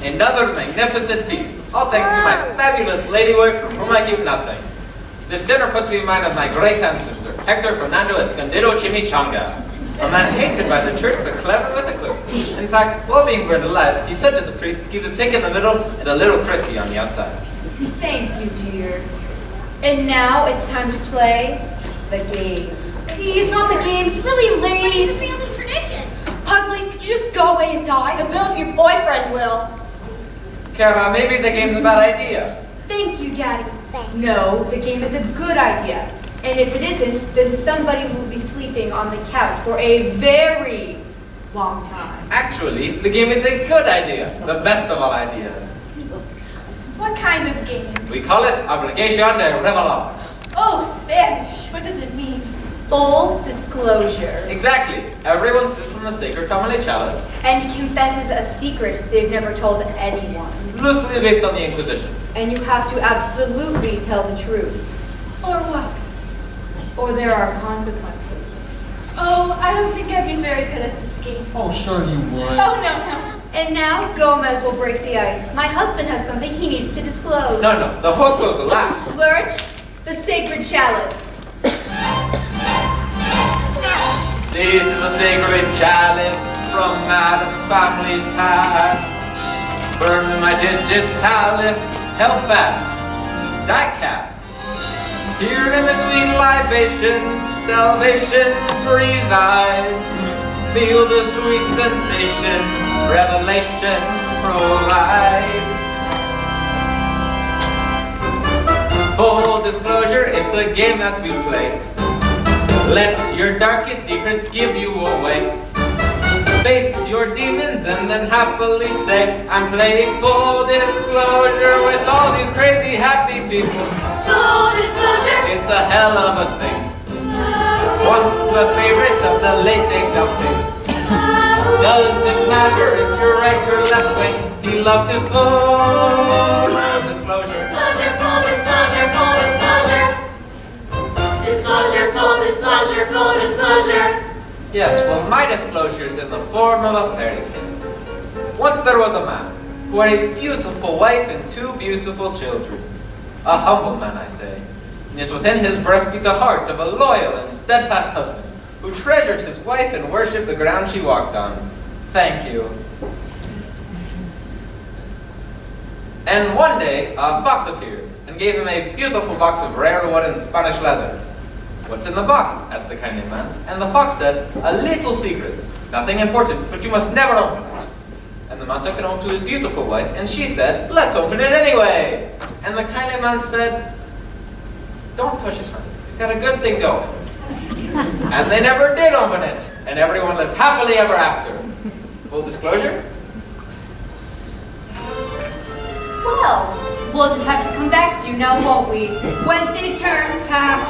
Another magnificent feast, all thanks to my fabulous lady wife from whom I keep nothing. This dinner puts me in mind of my great ancestor, Hector Fernando Escondido Chimichanga, a man hated by the church but clever with a clue. In fact, while being burned alive, he said to the priest to keep it thick in the middle and a little crispy on the outside. Thank you, dear. And now it's time to play the game. Please, not the game. It's really late. It's a family tradition. Pugsley, could you just go away and die? I will if your boyfriend will. Kara, maybe the game's a bad idea. Thank you, Daddy. No, the game is a good idea. And if it isn't, then somebody will be sleeping on the couch for a very long time. Actually, the game is a good idea. The best of all ideas. What kind of game? We call it Obligation de Revelar. Oh, Spanish. What does it mean? Full disclosure. Exactly. Everyone sips from the sacred family chalice, And confesses a secret they've never told anyone. loosely based on the Inquisition. And you have to absolutely tell the truth. Or what? Or there are consequences. Oh, I don't think I'd be very good at this game. Oh, sure you would. Oh, no. And now Gomez will break the ice. My husband has something he needs to disclose. No, the host goes last. Lurch, the sacred chalice. This is a sacred chalice from Addams Family past. Burn my digitalis, held fast, die cast. Here in the sweet libation, salvation resides. Feel the sweet sensation, revelation provides. Full disclosure, it's a game that we play. Let your darkest secrets give you away. Face your demons and then happily say, I'm playing full disclosure with all these crazy happy people. Full disclosure. It's a hell of a thing. Once a favorite of the late day dumping. Doesn't matter if you're right or left wing. He loved his full disclosure. Disclosure, full disclosure, full disclosure. Disclosure, full disclosure, full disclosure. Yes, well, my disclosure is in the form of a fairy tale. Once there was a man who had a beautiful wife and 2 beautiful children. A humble man, I say. And yet within his breast beat the heart of a loyal and steadfast husband who treasured his wife and worshipped the ground she walked on. Thank you. And one day, a fox appeared and gave him a beautiful box of rare wood and Spanish leather. What's in the box? Asked the kindly man. And the fox said, a little secret. Nothing important, but you must never open it. And the man took it home to his beautiful wife, and she said, let's open it anyway. And the kindly man said, don't push it, honey. You've got a good thing going. And they never did open it. And everyone lived happily ever after. Full disclosure? Well, we'll just have to come back to you now, won't we? Wednesday's turn, pass.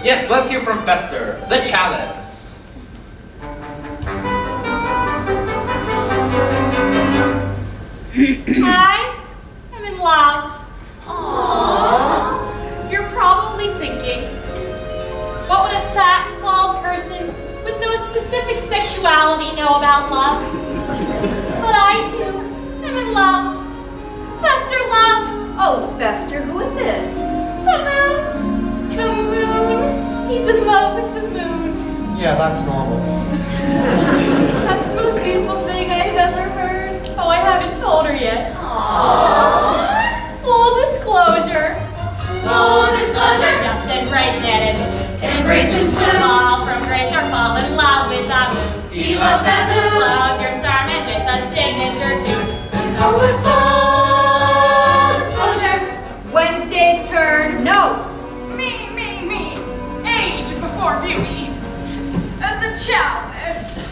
Yes, let's hear from Fester, the chalice. Hi, I'm in love. Aww. You're probably thinking, what would a fat, bald person with no specific sexuality know about love? But I too am in love. Fester loves. Oh, Fester, who is it? The moon. The moon. He's in love with the moon. Yeah, that's normal. That's the most beautiful thing I've ever heard. Oh, I haven't told her yet. Aww. Full disclosure. Full disclosure. Justin Grace Addams. Embrace and swoon. Fall from grace or fall in love with that moon. He loves that moon. Close your sermon with a signature tune. Go with full disclosure. Wednesday's turn, no. Me. Age before beauty. The chalice.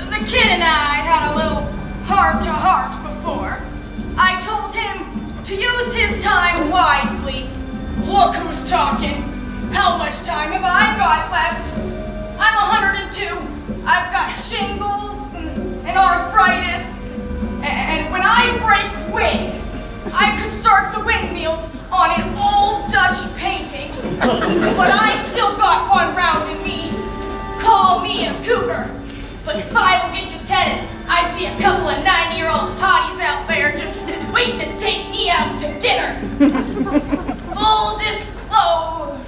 The kid and I had a little heart-to-heart before. I told him to use his time wisely. Look who's talking. How much time have I got left? I'm 102. I've got shingles and arthritis. And when I break weight, I could start the windmills on an old Dutch painting. But I still got one round in me. Call me a cougar. But 5 will get you 10. I see a couple of 90-year-old hotties out there just waiting to take me out to dinner. Full disclosure.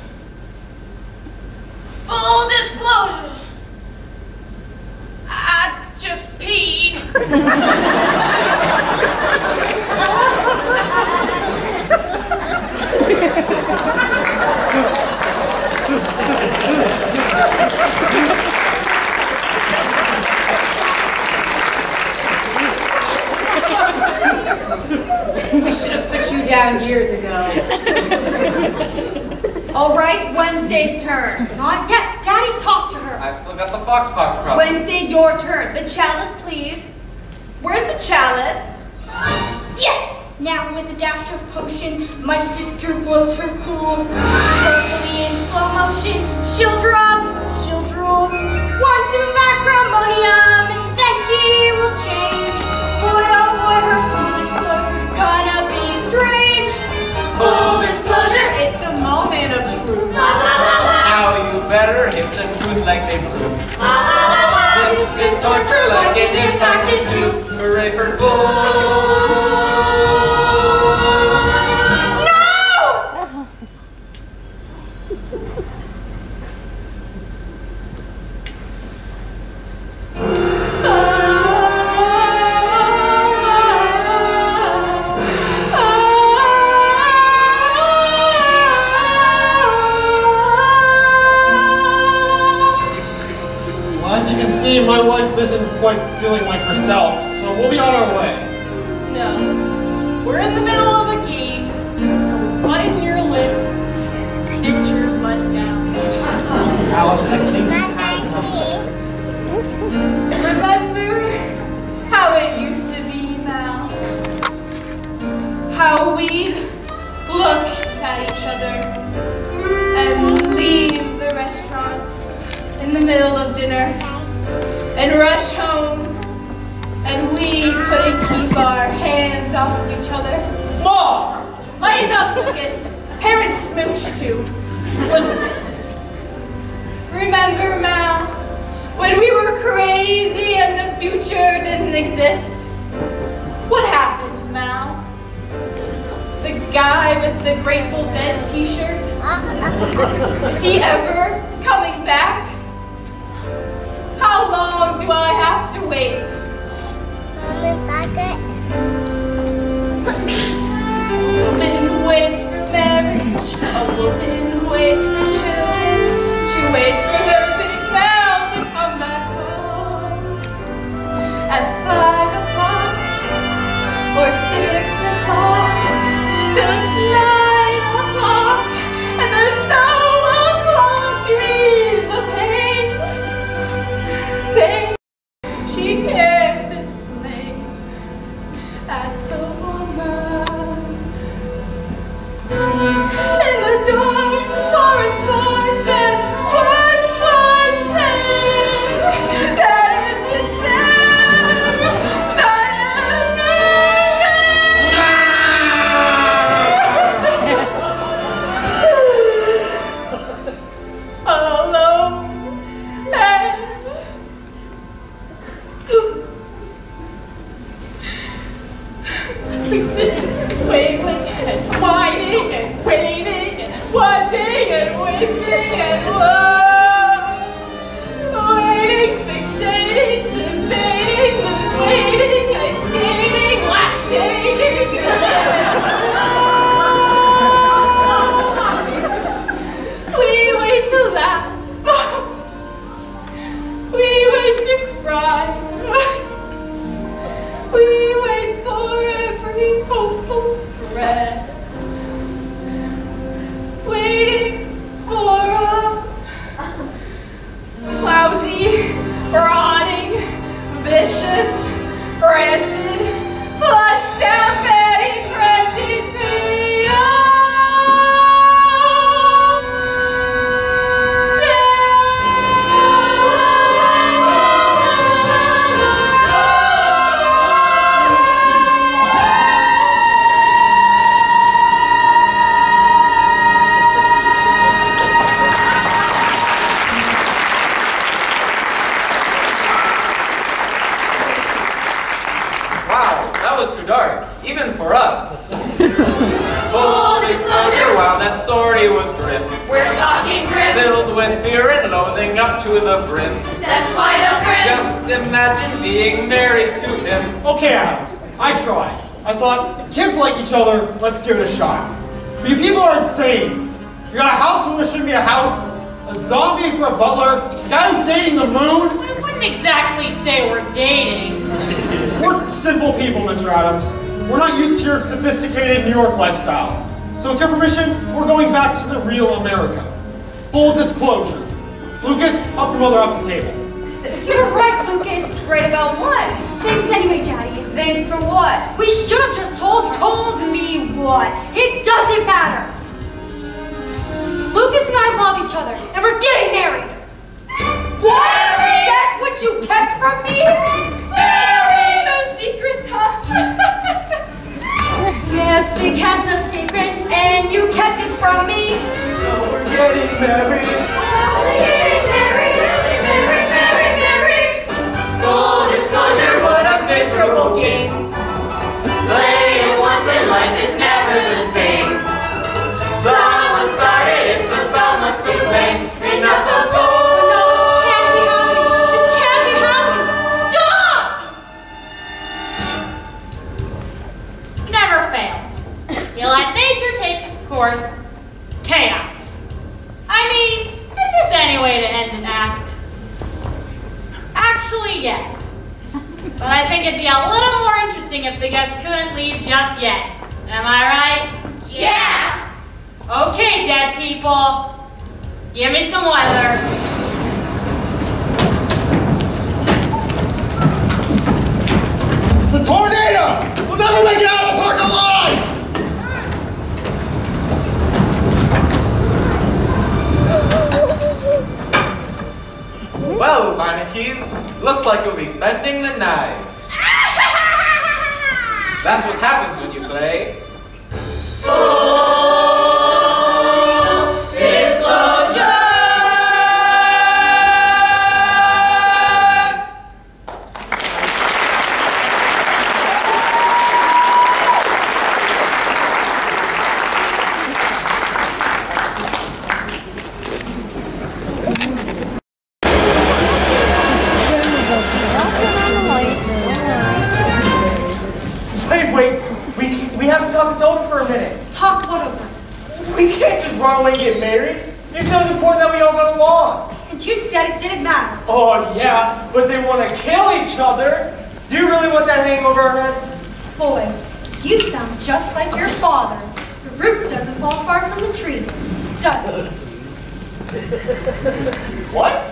Full disclosure. I just peed. We should have put you down years ago. All right, Wednesday's turn. Not yet. Daddy, talk to her. I've still got the foxpox problem. Wednesday, your turn. The chalice, please. Where's the chalice? Yes! Now with a dash of potion, my sister blows her cool. Hopefully in slow motion, she'll drop, she'll drool. Want some acrimonium, and then she will change. Boy, oh boy, her full disclosure's gonna be strange. Full disclosure. It's the moment of truth. Now you better hit the truth like they prove. This is torture like an impacted tooth. Hooray for full. quite feeling like herself, so we'll be on our way. No. We're in the middle of a game, so button your lip and sit your butt down. Alice, I think Remember how it used to be, Mal? How we'd look at each other and leave the restaurant in the middle of dinner and rush home, and we couldn't keep our hands off of each other. Mom! Lighten up, Lucas. Parents smooch too. Live with it. Remember, Mal, when we were crazy and the future didn't exist? What happened, Mal? The guy with the Grateful Dead t-shirt? Is he ever coming back? How long do I have to wait? A woman waits for marriage. A woman waits for children. She waits for her big mouth to come back home. At 5 o'clock or 6 o'clock, till it's 9 o'clock, and there's no clock to ease the pain. Pain she can't explain. That's the woman in the dark forest park that once was there. That isn't there. Alone and wailing and whining and waiting and wanting and wasting and waiting, fixating, debating, loose waiting, ice skating, lactating. We wait to laugh. We wait to cry. We wait for every hopeful thread. Waiting for a lousy, rotting, vicious, rancid, flushed down, fatty, frenzied dark, even for us. Full disclosure, wow, that story was grim. we're talking grim. Filled with fear and loathing up to the brim. That's quite a grim. Just imagine being married to him. Okay, Adams, I tried. I thought, if kids like each other, let's give it a shot. But you people are insane. You got a house where there shouldn't be a house, a zombie for a butler, a guy who's dating the moon. We wouldn't exactly say we're dating. We're simple people, Mr. Adams. We're not used to your sophisticated New York lifestyle. So with your permission, we're going back to the real America. Full disclosure. Lucas, help your mother off the table. You're right, Lucas. Right about what? Thanks anyway, Daddy. Thanks for what? We should have just told her. Told me what? It doesn't matter. Lucas and I love each other, and we're getting married. What? That's what you kept from me? Mary, no secrets, huh? Yes, we kept a secret, And you kept it from me? So we're getting married. Full disclosure, what a miserable game. Play it once and life is never the same. Someone started it, so someone's to blame. Enough of Never fails. You let nature take its course. Chaos. I mean, is this any way to end an act? Actually, yes. But I think it'd be a little more interesting if the guests couldn't leave just yet. Am I right? Yeah! Okay, dead people. Give me some weather. It's a tornado! We'll never make it out of the park alive! Well, Barnakeys, looks like you'll be spending the night. That's what happens when you play. Full disclosure. Wait, we have to talk this over for a minute. Talk what over? We can't just run away and get married. You said it was important that we all got along. And you said it didn't matter. Oh yeah, but they want to kill each other. Do you really want that hanging over our heads? Boy, you sound just like your father. The root doesn't fall far from the tree, does it? What?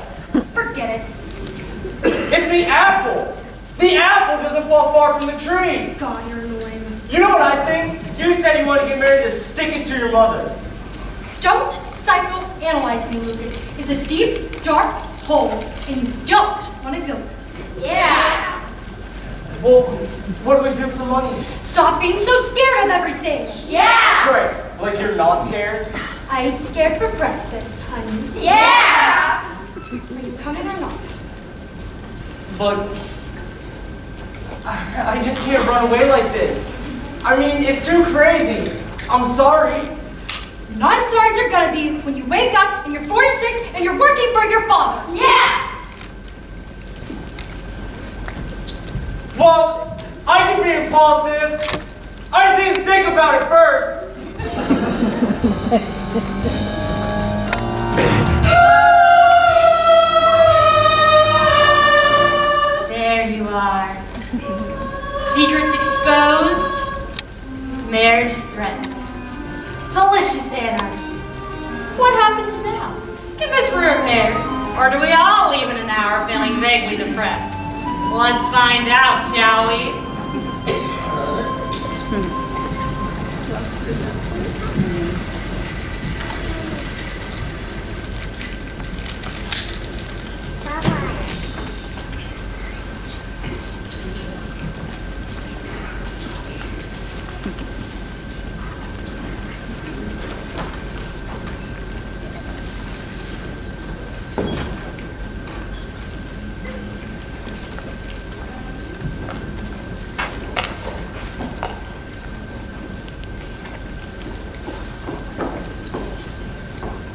Forget it. It's the apple. The apple doesn't fall far from the tree. God, you're annoying. You know what I think? You said you wanted to get married to stick it to your mother. Don't psychoanalyze me, Lucas. It's a deep, dark hole, and you don't want to go there. Yeah! Well, what do we do for money? Stop being so scared of everything. Yeah! Great. Like you're not scared? I ate scared for breakfast, honey. Yeah! Are you coming or not? But I just can't run away like this. I mean, it's too crazy. I'm sorry. You're not as sorry as you're gonna be when you wake up and you're 46 and you're working for your father. Yeah! Well, I can be impulsive. I didn't think about it first. There you are. Secrets exposed. Marriage threatened. Delicious anarchy. What happens now? Can this be repaired? Or do we all leave in an hour feeling vaguely depressed? Let's find out, shall we?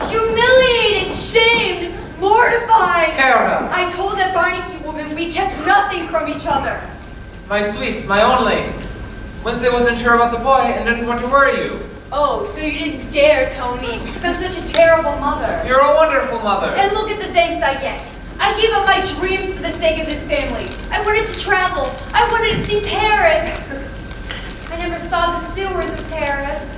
Humiliated, shamed, mortified. Cara, I told that Barnacle woman we kept nothing from each other. my sweet, my only. Wednesday wasn't sure about the boy and didn't want to worry you. Oh, so you didn't dare tell me, because I'm such a terrible mother. You're a wonderful mother. And look at the thanks I get. I gave up my dreams for the sake of this family. I wanted to travel. I wanted to see Paris. I never saw the sewers of Paris.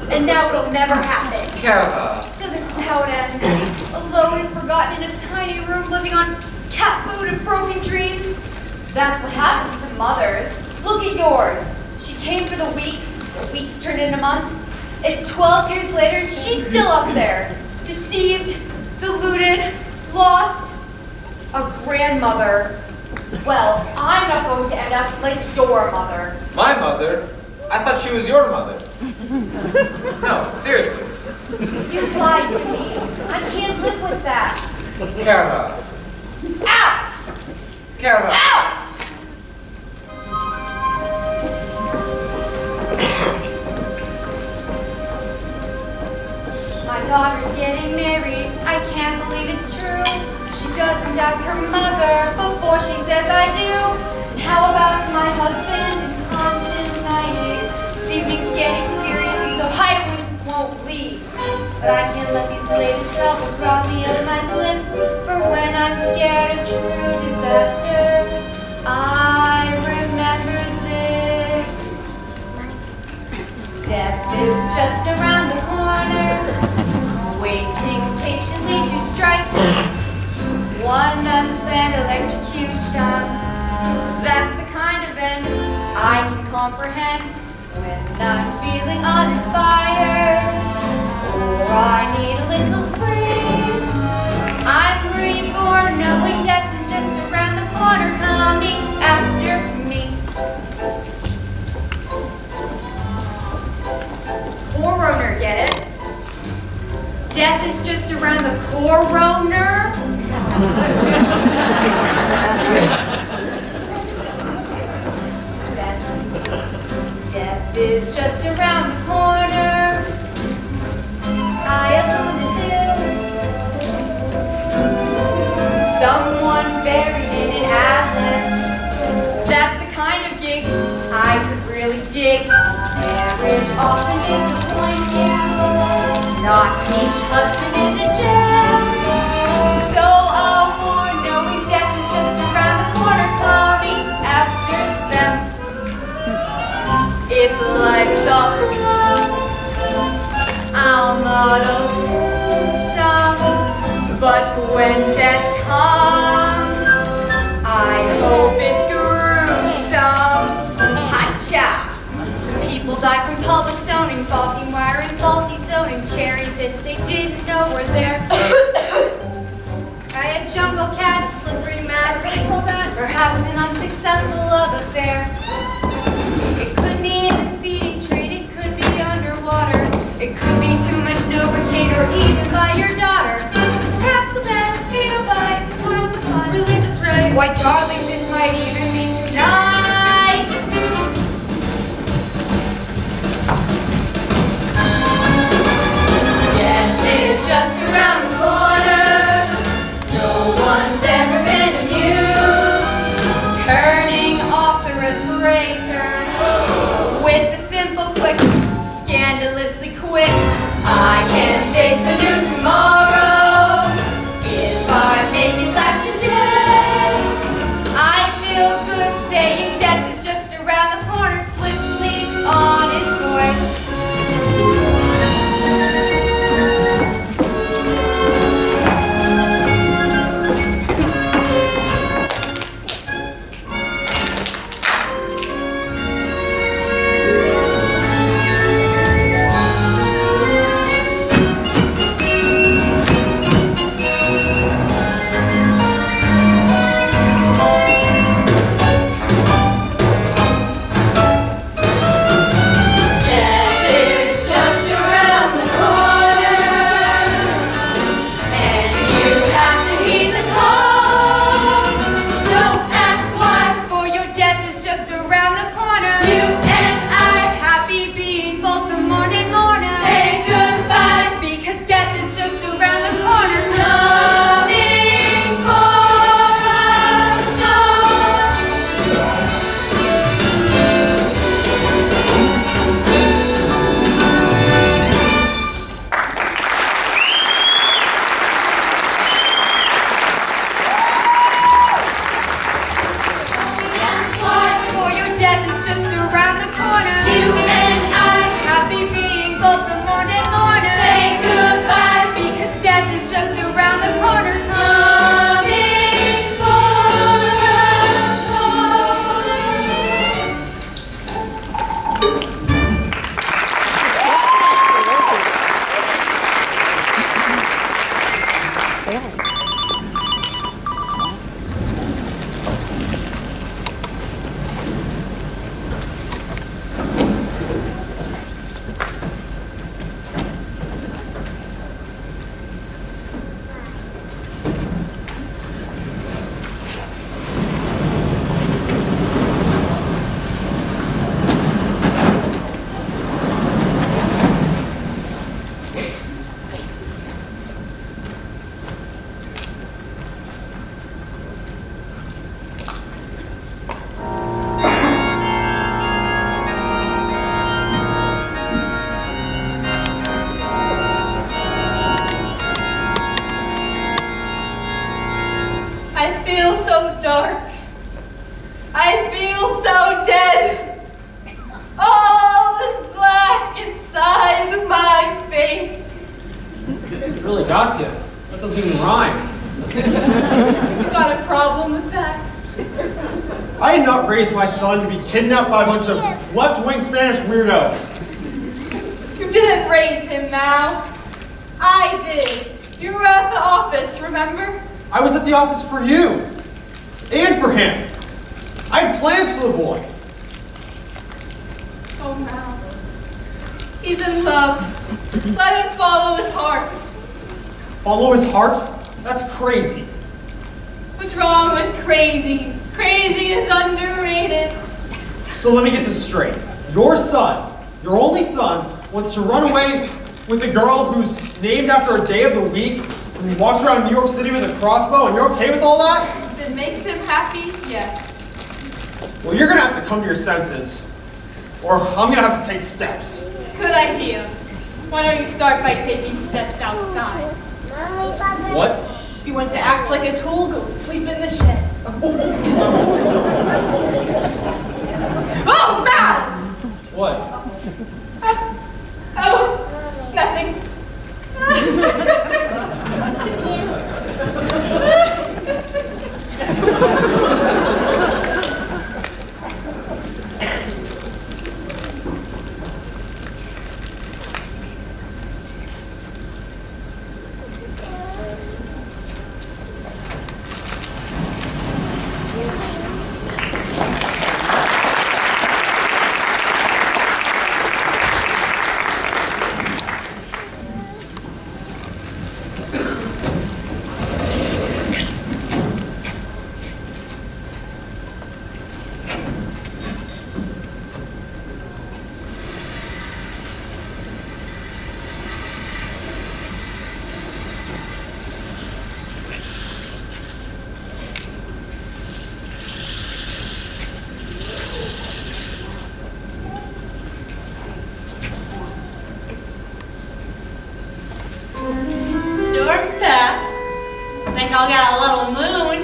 And now it'll never happen. Cara, So this is how it ends. Alone and forgotten in a tiny room, living on cat food and broken dreams. That's what happens to mothers. Look at yours. She came for the week. The weeks turned into months. It's 12 years later and she's still up there. Deceived, deluded, lost. A grandmother. Well, I'm not going to end up like your mother. my mother? I thought she was your mother. No, seriously. You lied to me. I can't live with that. Cara, Out! Cara. Out! My daughter's getting married. I can't believe it's true. She doesn't ask her mother before she says I do. And how about my husband, constant naive? This evening's getting serious. These Ohio winds won't leave. But I can't let these latest troubles rob me of my bliss. For when I'm scared of true disaster, I just around the corner, waiting patiently to strike one unplanned electrocution. That's the kind of end I can comprehend when I'm feeling uninspired, or I need a little spring. I'm reborn knowing death is just around the corner coming after me. Coroner, get it? Death is just around the coroner. Death is just around the corner. High up on the hills. Someone buried in an avalanche. That's the kind of gig I could really dig. Marriage often disappoints you. Not each husband is a gem. So I'll warn, knowing death is just around the corner coming after them. If life's all close, I'll muddle through some. But when death comes, I hope it's gruesome. Ha-cha! Some people die from public stoning, faulty wiring, faulty zoning, cherry pits they didn't know were there. I had jungle cats, slippery mad, baseball bat, perhaps an unsuccessful love affair. It could be in the speeding train, it could be underwater, it could be too much Novocaine or even by your daughter. Perhaps a bad mosquito bite, times upon religious right. Why, darling, this might even be tonight. Death is just around the corner. No one's ever been immune. Turning off the respirator with a simple click, scandalously quick. I can face a new tomorrow if I make it last today. I feel good saying death is just around the corner, swiftly on its way. dark. I feel so dead. All is black and inside my face. It really got you. That doesn't even rhyme. You got a problem with that? I did not raise my son to be kidnapped by a bunch of left-wing Spanish weirdos. You didn't raise him, Mal. I did. You were at the office, remember? I was at the office for you. And for him. I had plans for the boy. Oh, Mal. He's in love. Let him follow his heart. Follow his heart? That's crazy. What's wrong with crazy? Crazy is underrated. So let me get this straight. Your son, your only son, wants to run away with a girl who's named after a day of the week and he walks around New York City with a crossbow, and you're okay with all that? If it makes him happy, yes. Well, you're gonna have to come to your senses, or I'm gonna have to take steps. Good idea. Why don't you start by taking steps outside? What? If you want to act like a tool, go sleep in the shed. Oh, Mal! What? Oh, nothing. Storm's past. Think I'll get a little moon.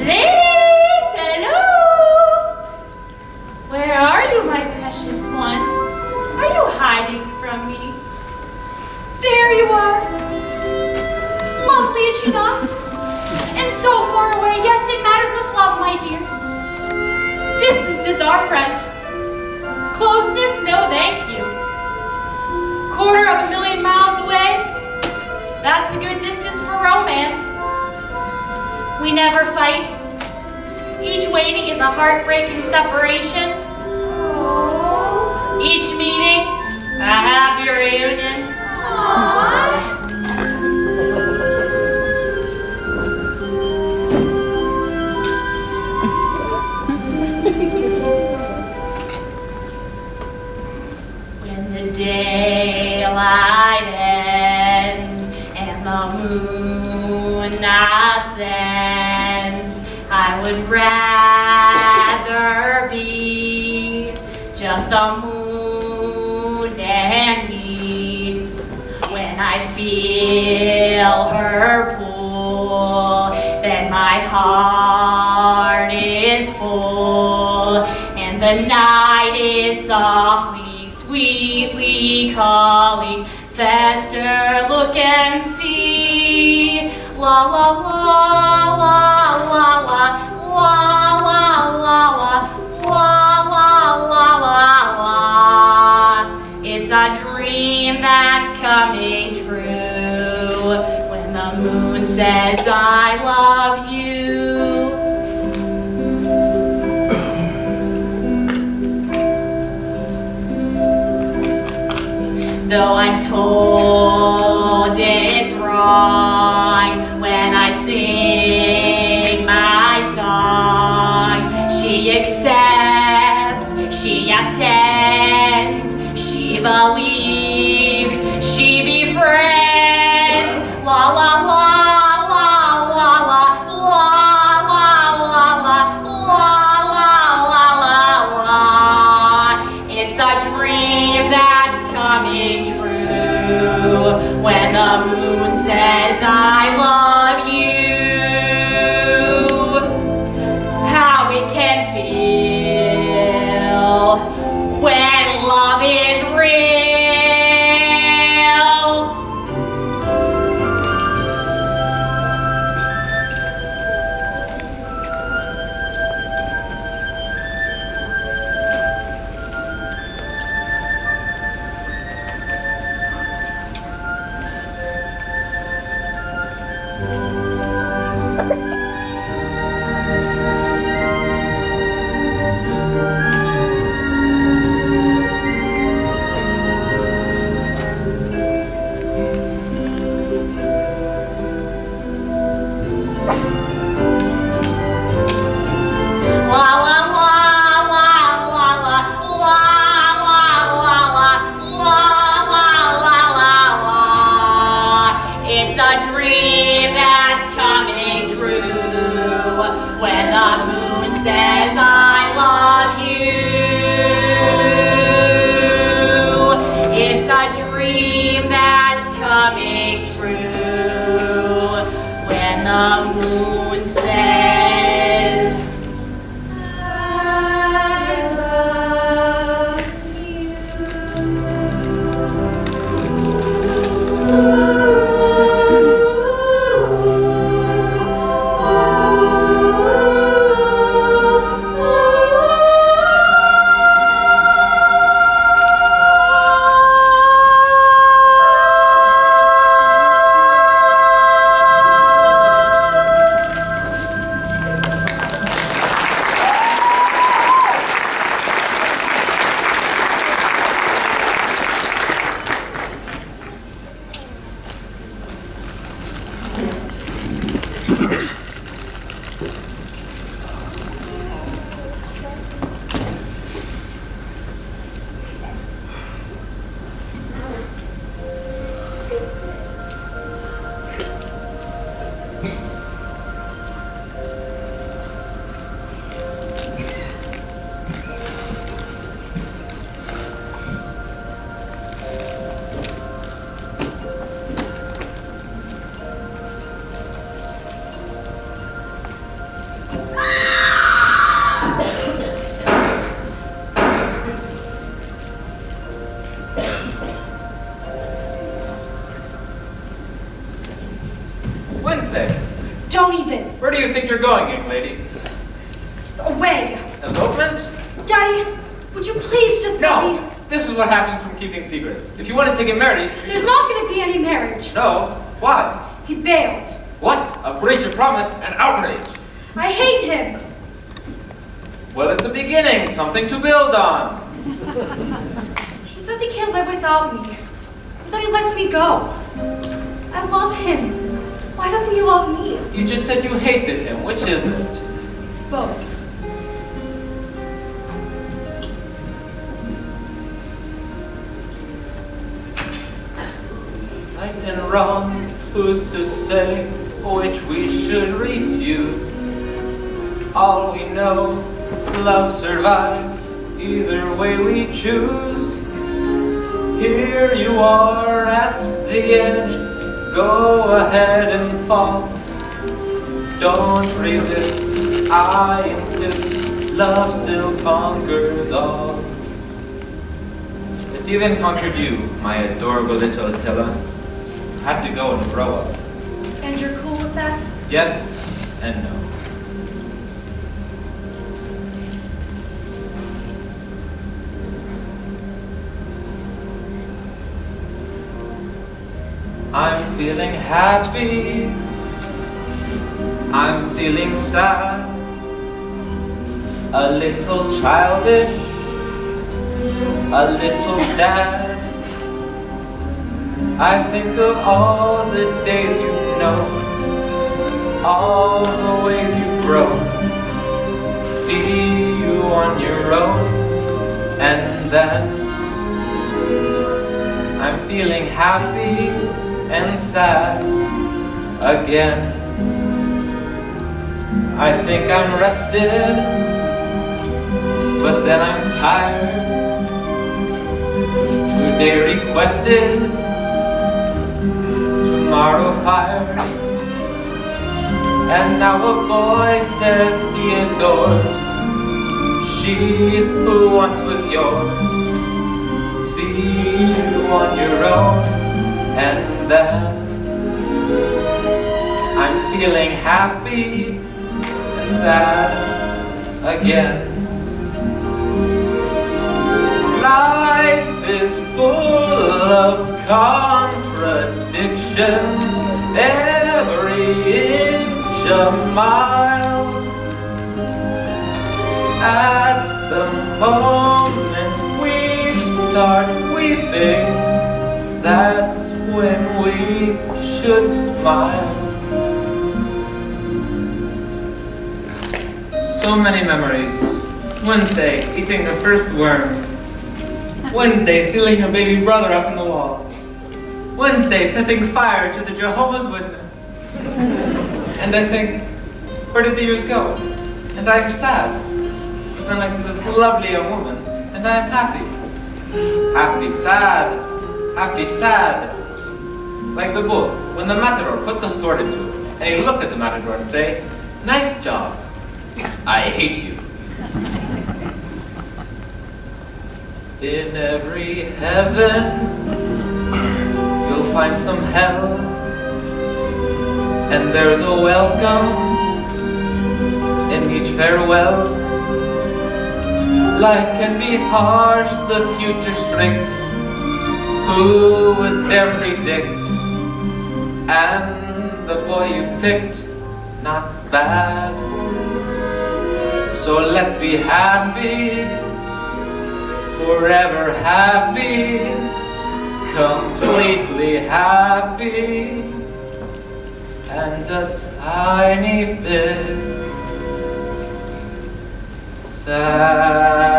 Ladies, hello! Where are you, my precious one? Are you hiding from me? There you are. Lovely, is she not? And so far away, yes, in matters of love, my dears. Distance is our friend. Closeness, no thank you. 250,000 miles away, that's a good distance for romance. We never fight. Each waiting is a heartbreaking separation. Each meeting, a happy reunion. When the daylight ends and the moon ascends, I would rather be just the moon and me. When I feel her pull, then my heart is full, and the night is softly, sweetly calling. Faster, look and see. La la la la la la la la la la la la la. It's a dream that's coming true when the moon says I love you. Though I'm told it's wrong when I sing my song, she accepts, she attends, she believes, she befriends. La la la la la la la la la la la la la la. It's a dream that's coming true when the moon says I Where do you think you're going, young lady? Away. Elopement? Daddy, would you please just let me... No! This is what happens from keeping secrets. If you wanted to get married... There's not going to be any marriage. No? Why? He bailed. What? A breach of promise and outrage. I hate him. Well, it's a beginning. Something to build on. He says he can't live without me. But then he lets me go. I love him. Why doesn't he love me? You just said you hated him. Which is it? Both. Right and wrong, who's to say which we should refuse? All we know, love survives, either way we choose. Here you are at the edge, go ahead and fall. Don't resist, I insist, love still conquers all. It even conquered you, my adorable little Attila. Have to go and grow up. And you're cool with that? Yes and no. I'm feeling happy, I'm feeling sad, a little childish, a little sad. I think of all the days you know, all the ways you grow, see you on your own, and then I'm feeling happy and sad again. I think I'm rested, but then I'm tired. Today requested, tomorrow fired. And now a boy says he adores she who once was yours. See you on your own, and then I'm feeling happy and sad again. Life is full of contradictions. Every a mile. At the moment we start weeping, that's when we should smile. So many memories. Wednesday, eating the first worm. Wednesday, sealing her baby brother up in the wall. Wednesday, setting fire to the Jehovah's Witness. And I think, where did the years go? And I am sad. Then I see this lovely young woman, and I am happy. Happy, sad. Happy, sad. Like the bull, when the matador put the sword into it, and he looked at the matador and say, "Nice job. I hate you." In every heaven, you'll find some hell, and there's a welcome in each farewell. Life can be harsh, the future strict. Who would dare predict? And the boy you picked, not bad. So let's be happy, forever happy, completely happy, and a tiny bit sad.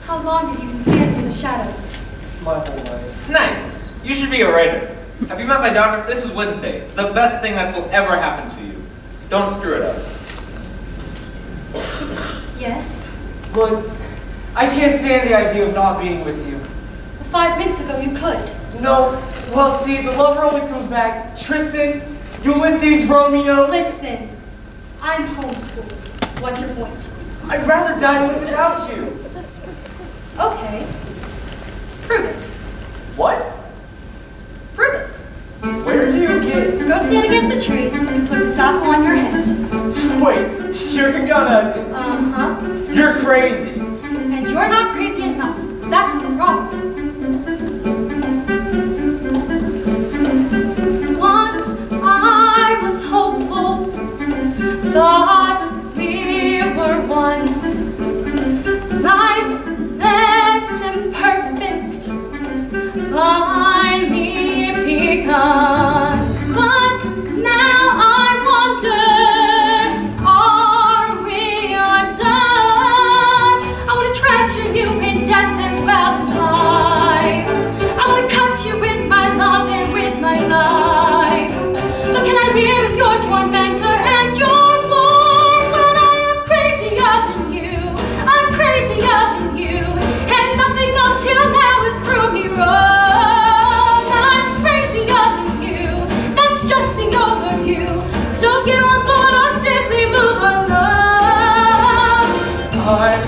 How long have you been standing in the shadows? My whole life. Nice. You should be a writer. Have you met my daughter? This is Wednesday. The best thing that will ever happen to you. Don't screw it up. Yes. Look, I can't stand the idea of not being with you. 5 minutes ago you could. No, well see, the lover always comes back. Tristan, Ulysses, Romeo. Listen, I'm homeschooled. What's your point? I'd rather die with without you. Okay. Prove it. What? Prove it. Where do you get... Go stand against the tree and put this apple on your head. Wait, you're gonna... Uh-huh. You're crazy. And you're not crazy enough. That's the problem. Once I was hopeful, thought we were one. Life less than perfect, finally begun. But now I wonder, are we undone? I want to treasure you in death as well as life. I want to cut you with my love and with my life. Look, can I live as your tormentor and your Lord? But I am crazier than you. I'm crazier than you. And nothing up till now has proved me wrong. I'm crazier than you. That's just the overview. So get on board or simply move along. I'm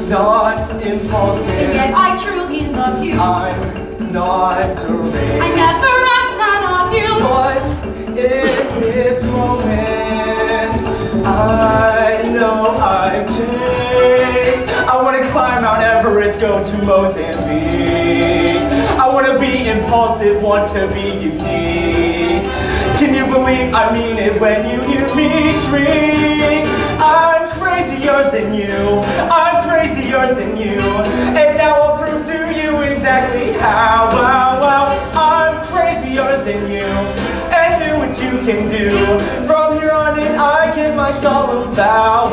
not impulsive. And yet I truly love you. I'm not deranged. I never asked that of you. But in this moment, I know I've changed. I want to climb Mount Everest, go to Mozambique. I want to be impulsive, want to be unique. Can you believe I mean it when you hear me shriek? I'm crazier than you. I'm crazier than you. And now I'll prove to you exactly how. I'm crazier than you. And do what you can do. From here on in, I give my solemn vow.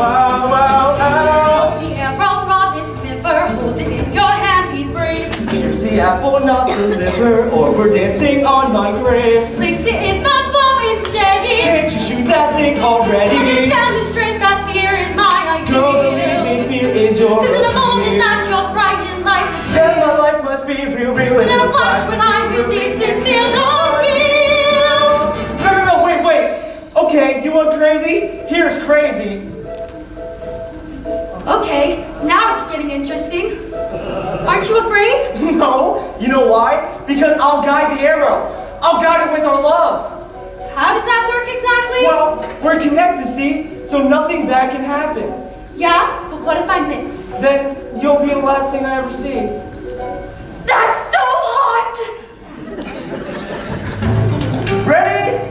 The arrow from its quiver, hold it in your hand, be brave. Here's the apple, not the liver, or we're dancing on my grave. Place it in my bow instead. Can't you shoot that thing already? Put it down the strength that fear is my ideal. Girl, believe me, fear is your Cause in the moment appeal. that you're frightened, life is Then my life must be real. and in a flash when I release it, seal no deal. No, wait. Okay, you want crazy? Here's crazy. Okay, now it's getting interesting. Aren't you afraid? No. You know why? Because I'll guide the arrow. I'll guide it with our love. How does that work exactly? Well, we're connected, see? So nothing bad can happen. Yeah, but what if I miss? Then you'll be the last thing I ever see. That's so hot! Ready?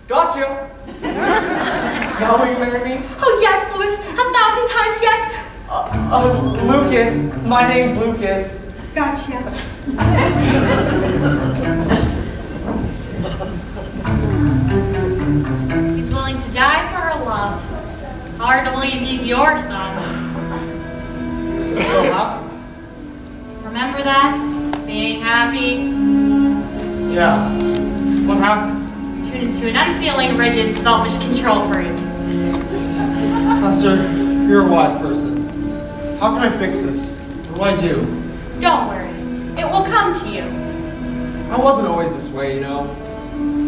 Gotcha! Now will you marry me? Oh yes, Louis, 1,000 times yes! Lucas. My name's Lucas. Gotcha. He's willing to die for her love. Hard to believe he's your son. So happy. Remember that? Being happy? Yeah. What happened? Turned into an unfeeling, rigid, selfish control freak. Lester, you're a wise person. How can I fix this? What do I do? Don't worry. It will come to you. I wasn't always this way, you know.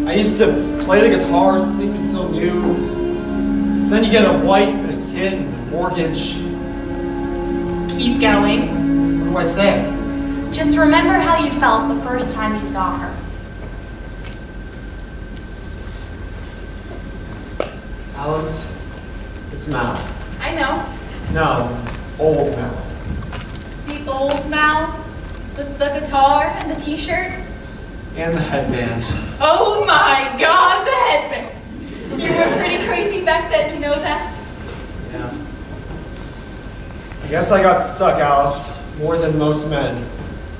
I used to play the guitar, sleep until noon. Then you get a wife and a kid and a mortgage. Keep going. What do I say? Just remember how you felt the first time you saw her. Alice, it's Mal. I know. No, old Mal. The old Mal with the guitar and the t-shirt. And the headband. Oh my God, the headband. You were pretty crazy back then, you know that? Yeah. I guess I got stuck, Alice, more than most men.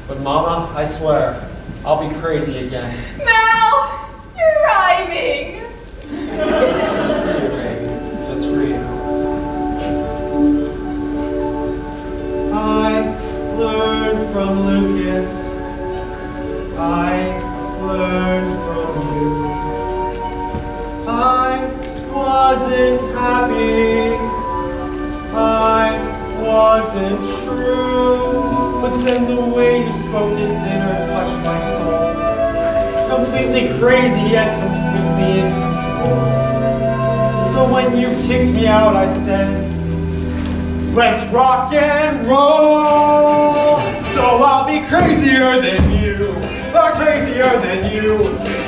But Mama, I swear, I'll be crazy again. Mal, you're rhyming. Just for you, baby. Just for you. I learned from Lucas. I learned from you. I wasn't happy. I wasn't true. But then the way you spoke at dinner touched my soul. Completely crazy yet completely in control. So when you kicked me out, I said, let's rock and roll. So I'll be crazier than you, far crazier than you.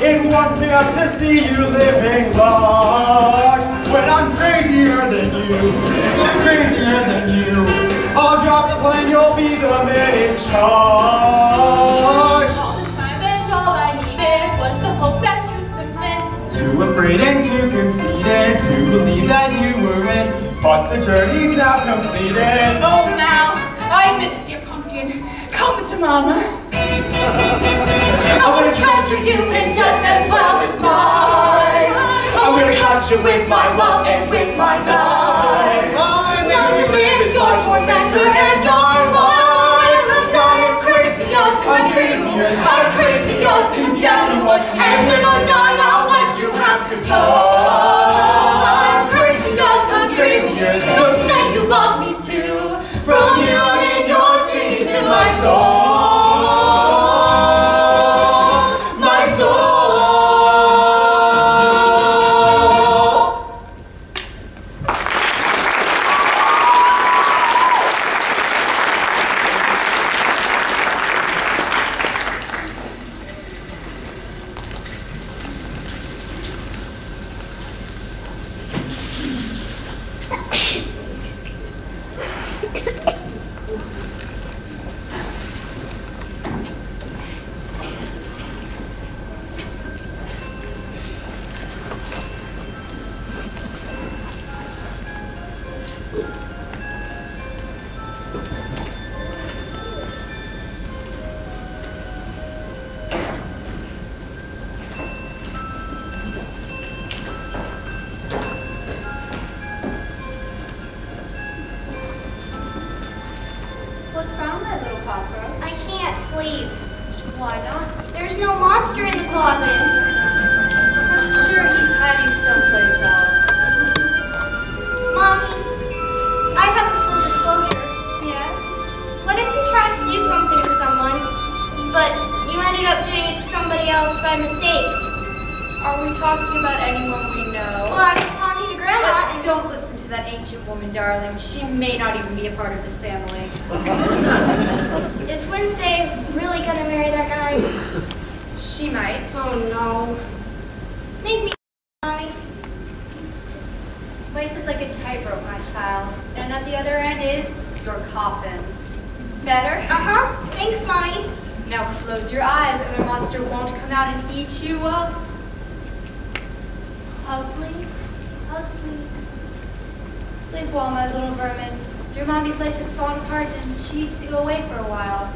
It wants me up to see you living large. When I'm crazier than you, I'm crazier than you. I'll drop the plane, you'll be the man in charge. All this time and all I needed was the hope that you'd submit. Too afraid and too conceited to believe that you were in. But the journey's now completed. Oh, Mal, I missed you, pumpkin. Come to Mama. I'm gonna treasure you and done as well as mine. I'm gonna catch you with my love and with my knife. Now to live your tormentor and your life. I'm crazy young, I'm crazy young. Who's down and what's you? And if I die, I'll let you have control. I'm crazy young, I'm crazy young. So say you love me too. From here on in, you're singing to my soul. What's wrong, my little cockroach? I can't sleep. Why not? There's no monster in the closet. I'm sure he's hiding someplace else. Mommy, I have a full disclosure. Yes? What if you tried to do ended up doing it to somebody else by mistake. Are we talking about anyone we know? Well, I was talking to Grandma and... Don't listen to that ancient woman, darling. She may not even be a part of this family. Is Wednesday really gonna marry that guy? She might. Oh no. Make me Mommy. Life is like a tightrope, my child. And at the other end is your coffin. Better? Uh-huh. Thanks, Mommy. Now close your eyes and the monster won't come out and eat you up. I'll sleep. I'll sleep. Sleep well, my little vermin. Your mommy's life has fallen apart and she needs to go away for a while.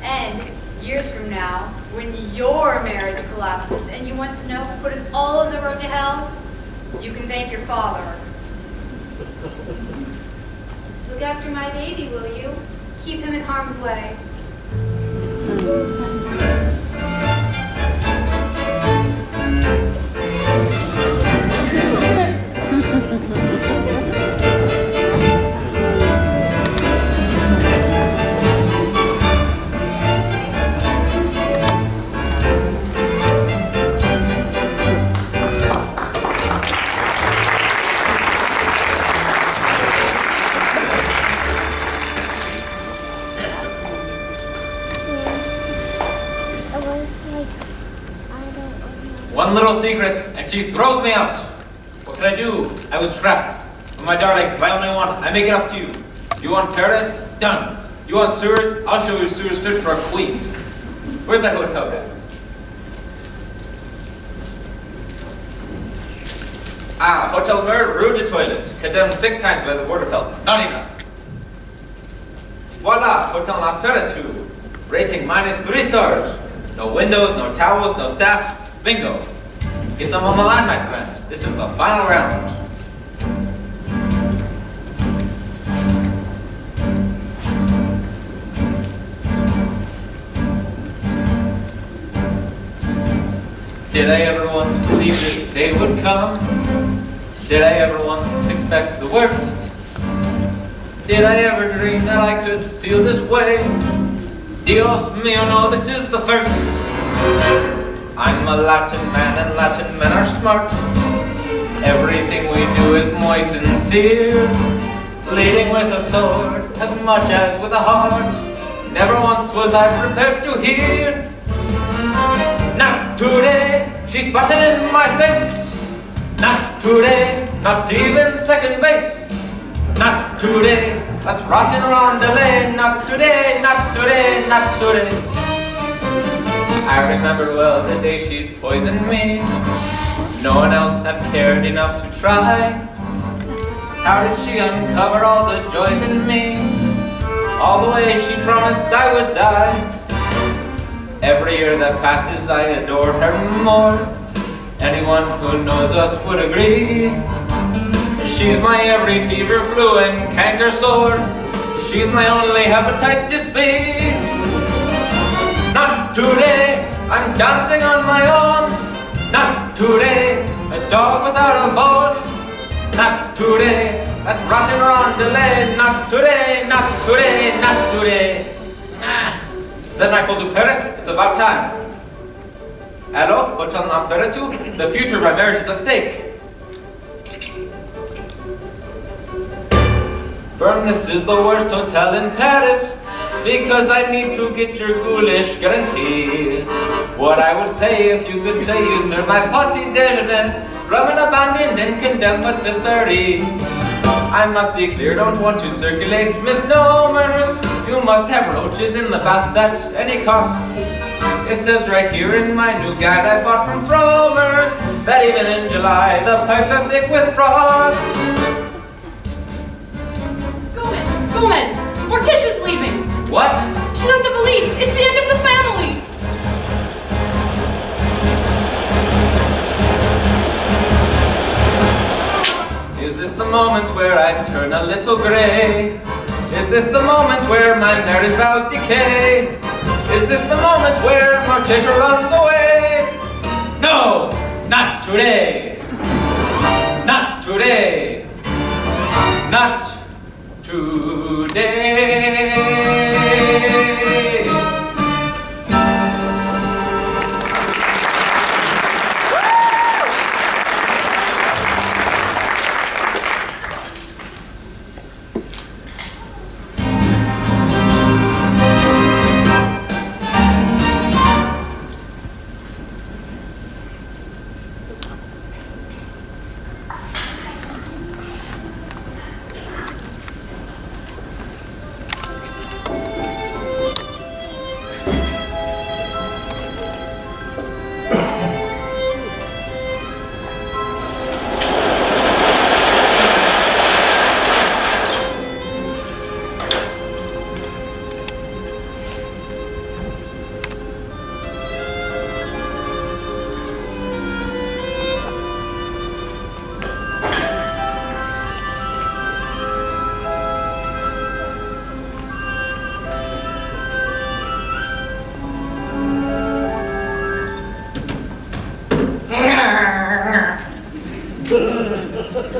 And years from now, when your marriage collapses and you want to know who put us all on the road to hell, you can thank your father. Look after my baby, will you? Keep him in harm's way. One little secret, and she throws me out. What can I do? I was trapped. But my darling, my only one, I make it up to you. You want Paris? Done. You want sewers? I'll show you sewers fit for a queen. Where's that hotel then? Ah, Hotel Mer, Rue de Toilet. Condemned 6 times by the Board of Health. Not enough. Voila, Hotel Nosferatu. Rating -3 stars. No windows, no towels, no staff. Bingo. Get them on the line, my friend. This is the final round. Did I ever once believe this day would come? Did I ever once expect the worst? Did I ever dream that I could feel this way? Dios mio, no, this is the first. I'm a Latin man and Latin men are smart. Everything we do is moist and sincere. Leading with a sword as much as with a heart. Never once was I prepared to hear. Not today, she's butting in my face. Not today, not even second base. Not today, that's rotten rondelay. Not today, not today, not today. I remember well the day she'd poisoned me. No one else had cared enough to try. How did she uncover all the joys in me? All the way she promised I would die. Every year that passes I adore her more. Anyone who knows us would agree. She's my every fever, flu, and canker sore. She's my only hepatitis B. Not today, I'm dancing on my own. Not today, a dog without a bone. Not today, that's rotten rondelay. Not today, not today, not today. Then I call to Paris, it's about time. Hello, Hotel Nosferatu. The future of my marriage is at stake. Burn, this is the worst hotel in Paris. Because I need to get your ghoulish guarantee. What I would pay if you could say you serve my petit déjeuner from an abandoned and condemned patisserie. I must be clear, don't want to circulate misnomers. You must have roaches in the bath at any cost. It says right here in my new guide I bought from Frommer's that even in July the pipes are thick with frost. Gomez, Morticia's leaving. What? She's at the police. It's the end of the family. Is this the moment where I turn a little gray? Is this the moment where my marriage vows decay? Is this the moment where Morticia runs away? No, not today. Not today. Not today. So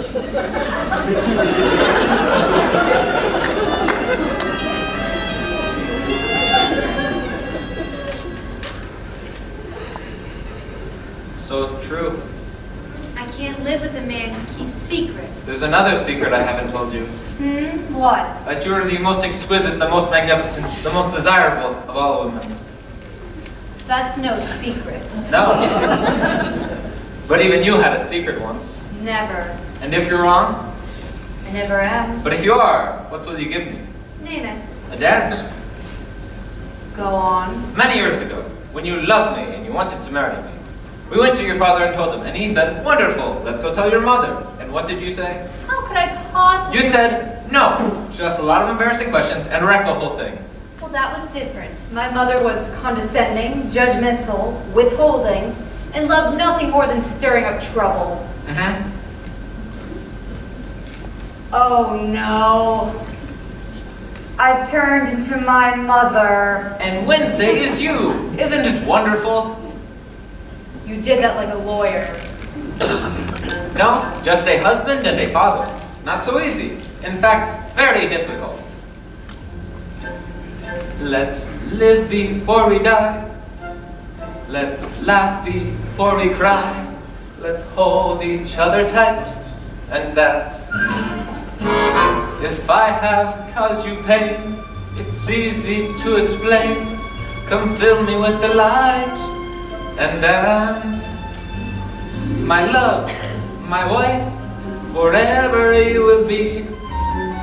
it's true. I can't live with a man who keeps secrets. There's another secret I haven't told you. What? That you are the most exquisite, the most magnificent, the most desirable of all women. That's no secret. No. But even you had a secret once. Never. And if you're wrong? I never am. But if you are, what will you give me? Name it. A dance? Go on. Many years ago, when you loved me and you wanted to marry me, we went to your father and told him, and he said, wonderful, let's go tell your mother. And what did you say? How could I possibly? You said, no. She asked a lot of embarrassing questions and wrecked the whole thing. Well, that was different. My mother was condescending, judgmental, withholding, and loved nothing more than stirring up trouble. Oh no. I've turned into my mother. And Wednesday is you. Isn't it wonderful? You did that like a lawyer. No, just a husband and a father. Not so easy. In fact, very difficult. Let's live before we die. Let's laugh before we cry. Let's hold each other tight. And that's if I have caused you pain, it's easy to explain. Come fill me with the light and dance. My love, my wife, forever you will be.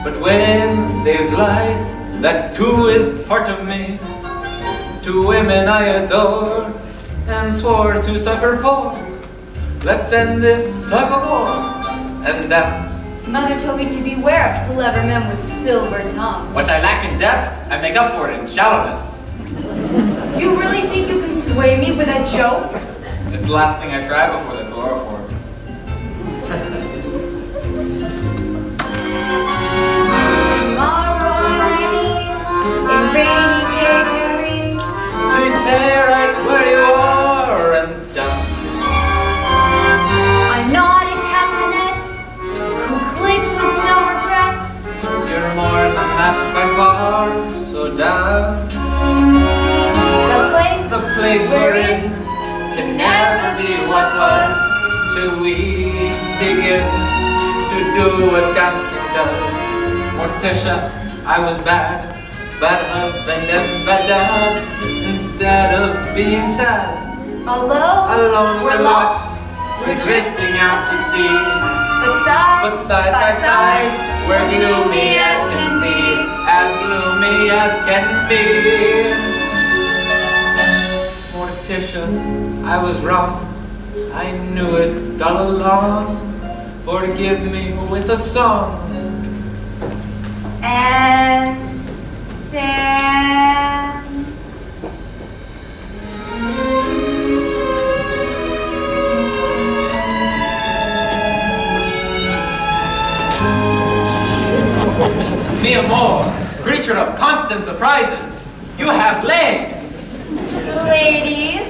But when there's life, that too is part of me. Two women I adore and swore to suffer for. Let's end this tug of war and dance. Mother told me to beware of clever men with silver tongues. What I lack in depth, I make up for it in shallowness. You really think you can sway me with a joke? It's the last thing I try before the chloroform. Tomorrow I'm in rainy January. Please stay right where you are and dance. I'm not in castanets who clicks with no regrets. You're more than that by far, so dance. The place we're in can never be what was till we begin to do what dancing does. Morticia, I was bad, bad husband and bad dad. Instead of being sad, alone we're lost, we're drifting out to sea. But side by side, we're gloomy as can be, as gloomy as can be. Morticia, I was wrong, I knew it all along. Forgive me with a song. And dance. Mi amor, creature of constant surprises, you have legs. Ladies.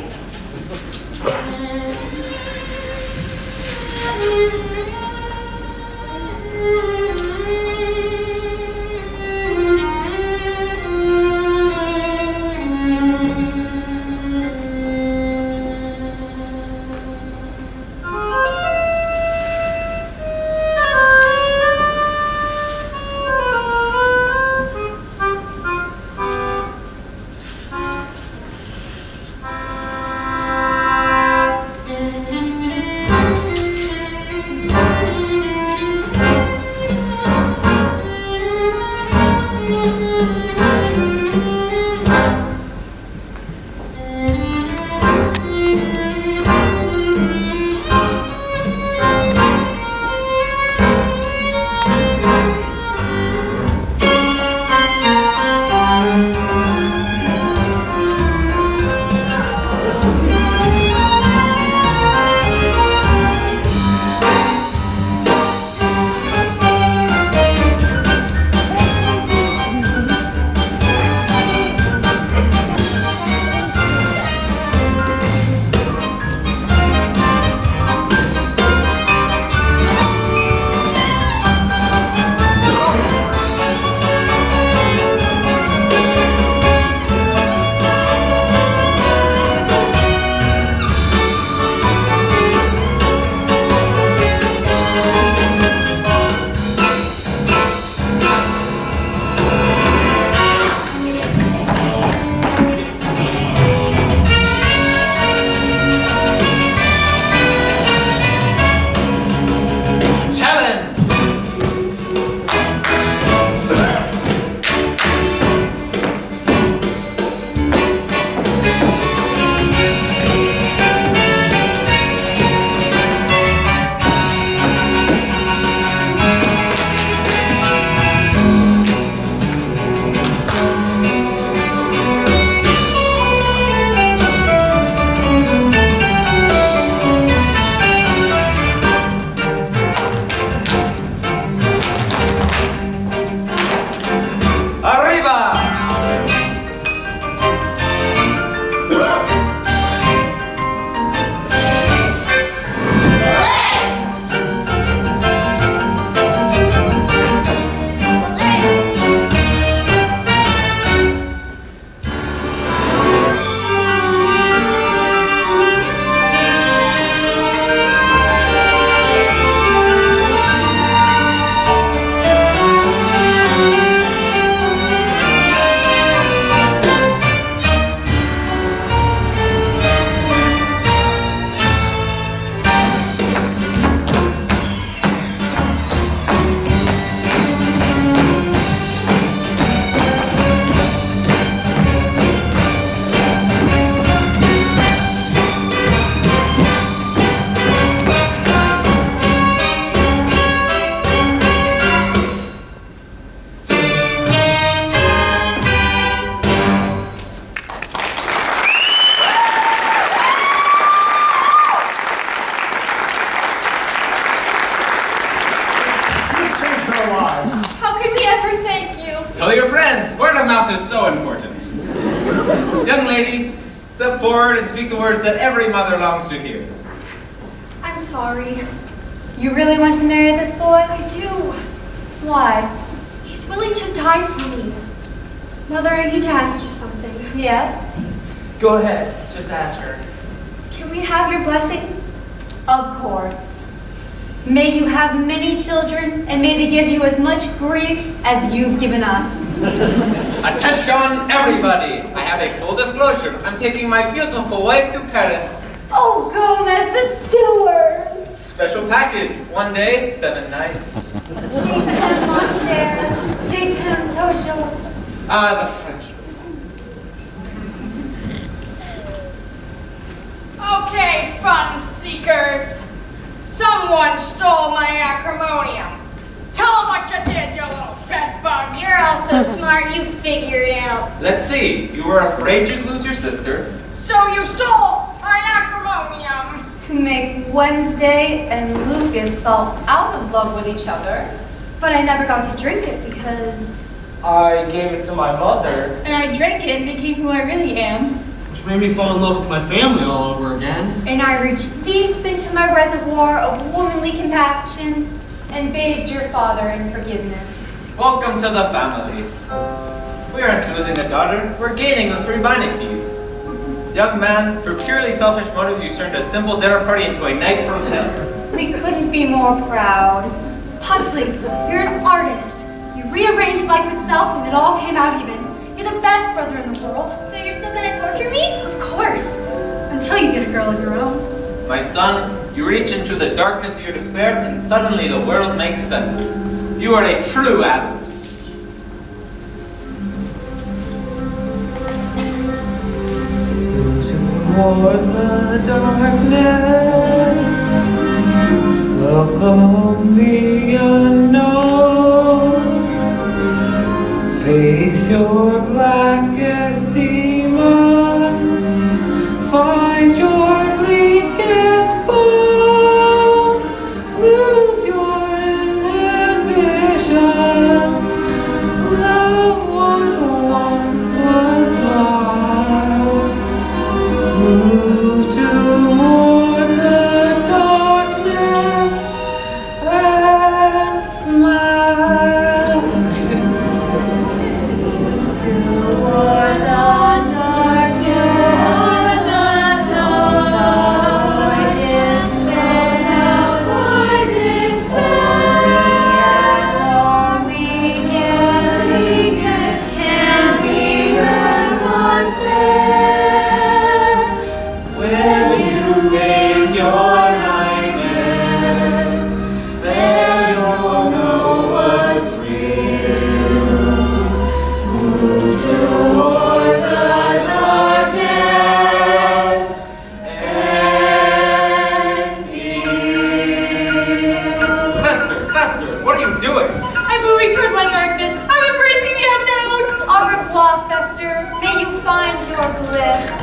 so important. Young lady, step forward and speak the words that every mother longs to hear. I'm sorry. You really want to marry this boy? I do. Why? He's willing to die for me. Mother, I need to ask you something. Yes? Go ahead, just ask her. Can we have your blessing? Of course. May you have many children, and may they give you as much grief as you've given us. Attention, everybody! I have a full disclosure. I'm taking my beautiful wife to Paris. Oh, Gomez, the stewards! Special package. 1 day, 7 nights. Je t'aime, mon cher. Je t'aime toujours. Ah, the French. Okay, fun seekers. Someone stole my acrimonium. Tell them what you did, you little bedbug. You're all so smart, you figure it out. Let's see. You were afraid you'd lose your sister. So you stole my acrimonium. To make Wednesday and Lucas fall out of love with each other. But I never got to drink it because... I gave it to my mother. And I drank it and became who I really am. Which made me fall in love with my family all over again. And I reached deep into my reservoir of womanly compassion and bathed your father in forgiveness. Welcome to the family. We aren't losing a daughter. We're gaining the 3 Beinecke's. Young man, for purely selfish motives, you turned a simple dinner party into a night from hell. We couldn't be more proud. Pugsley, you're an artist. You rearranged life itself and it all came out even. You're the best brother in the world. So you're still gonna torture me? Of course. Until you get a girl of your own. My son, you reach into the darkness of your despair, and suddenly the world makes sense. You are a true Addams. Toward the darkness, welcome the unknown. Face your blackest demons, find your bleakest bone, lose your inhibitions, love what once was vile, move toward the darkness and smile. Toward the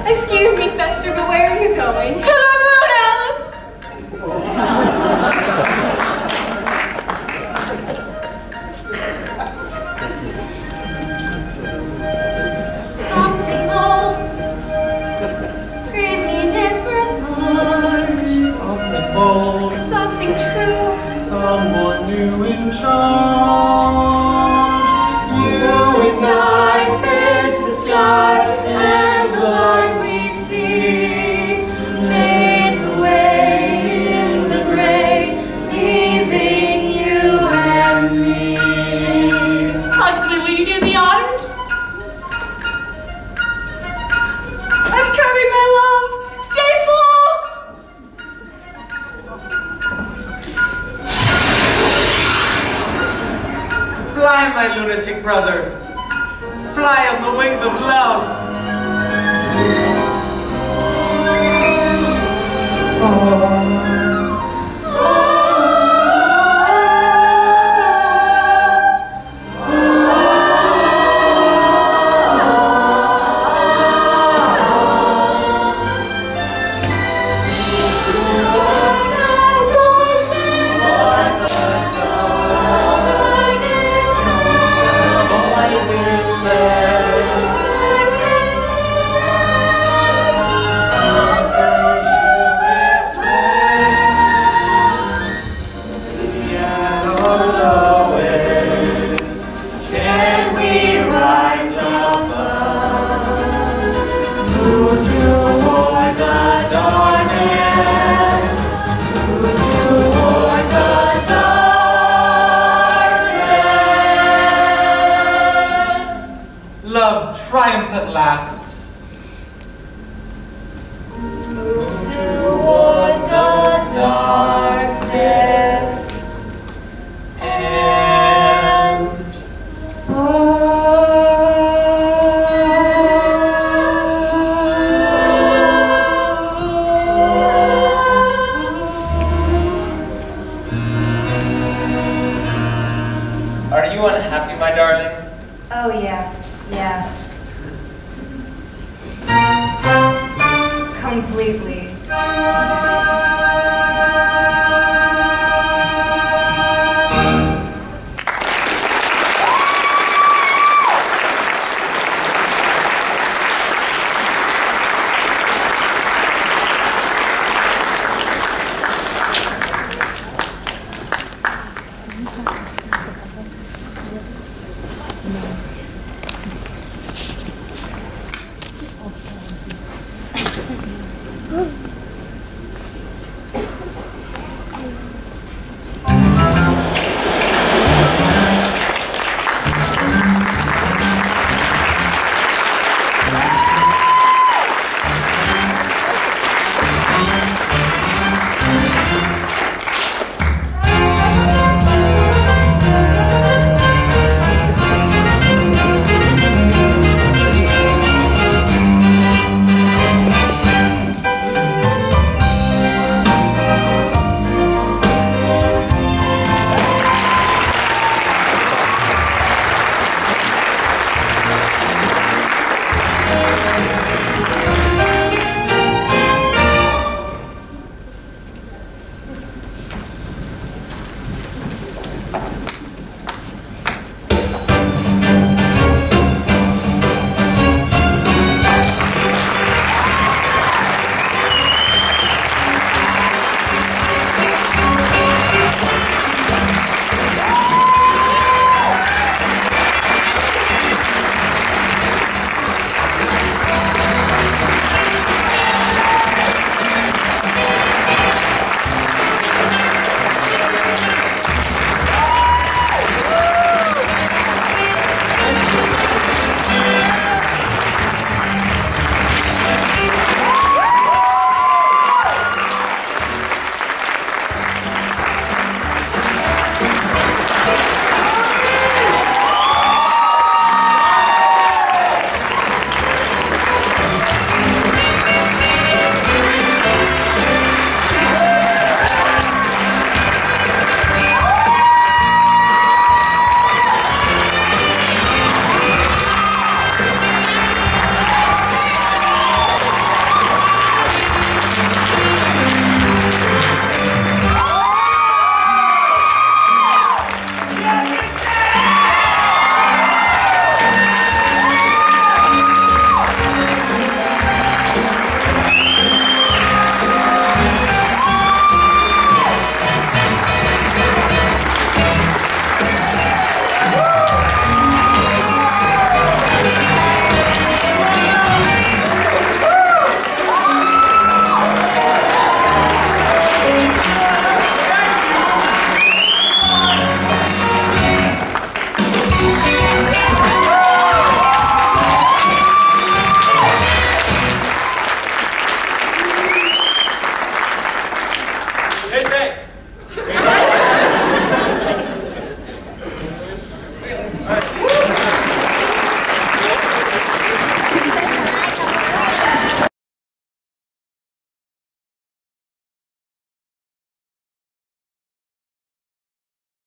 Excuse me, Fester, but where are you going? To the moon, Alice! Something old, crazy, desperate large. Something bold, Something true. someone new in charge. You and I face the sky, and the light we see fades away in the gray, leaving you and me. Pugsley, will you do the honors? I'm coming, my love. Stay full. Fly, my lunatic brother. Fly on the wings of love. Despair. at last. Toward the darkness and Are you unhappy, my darling? oh yes, yes. Completely.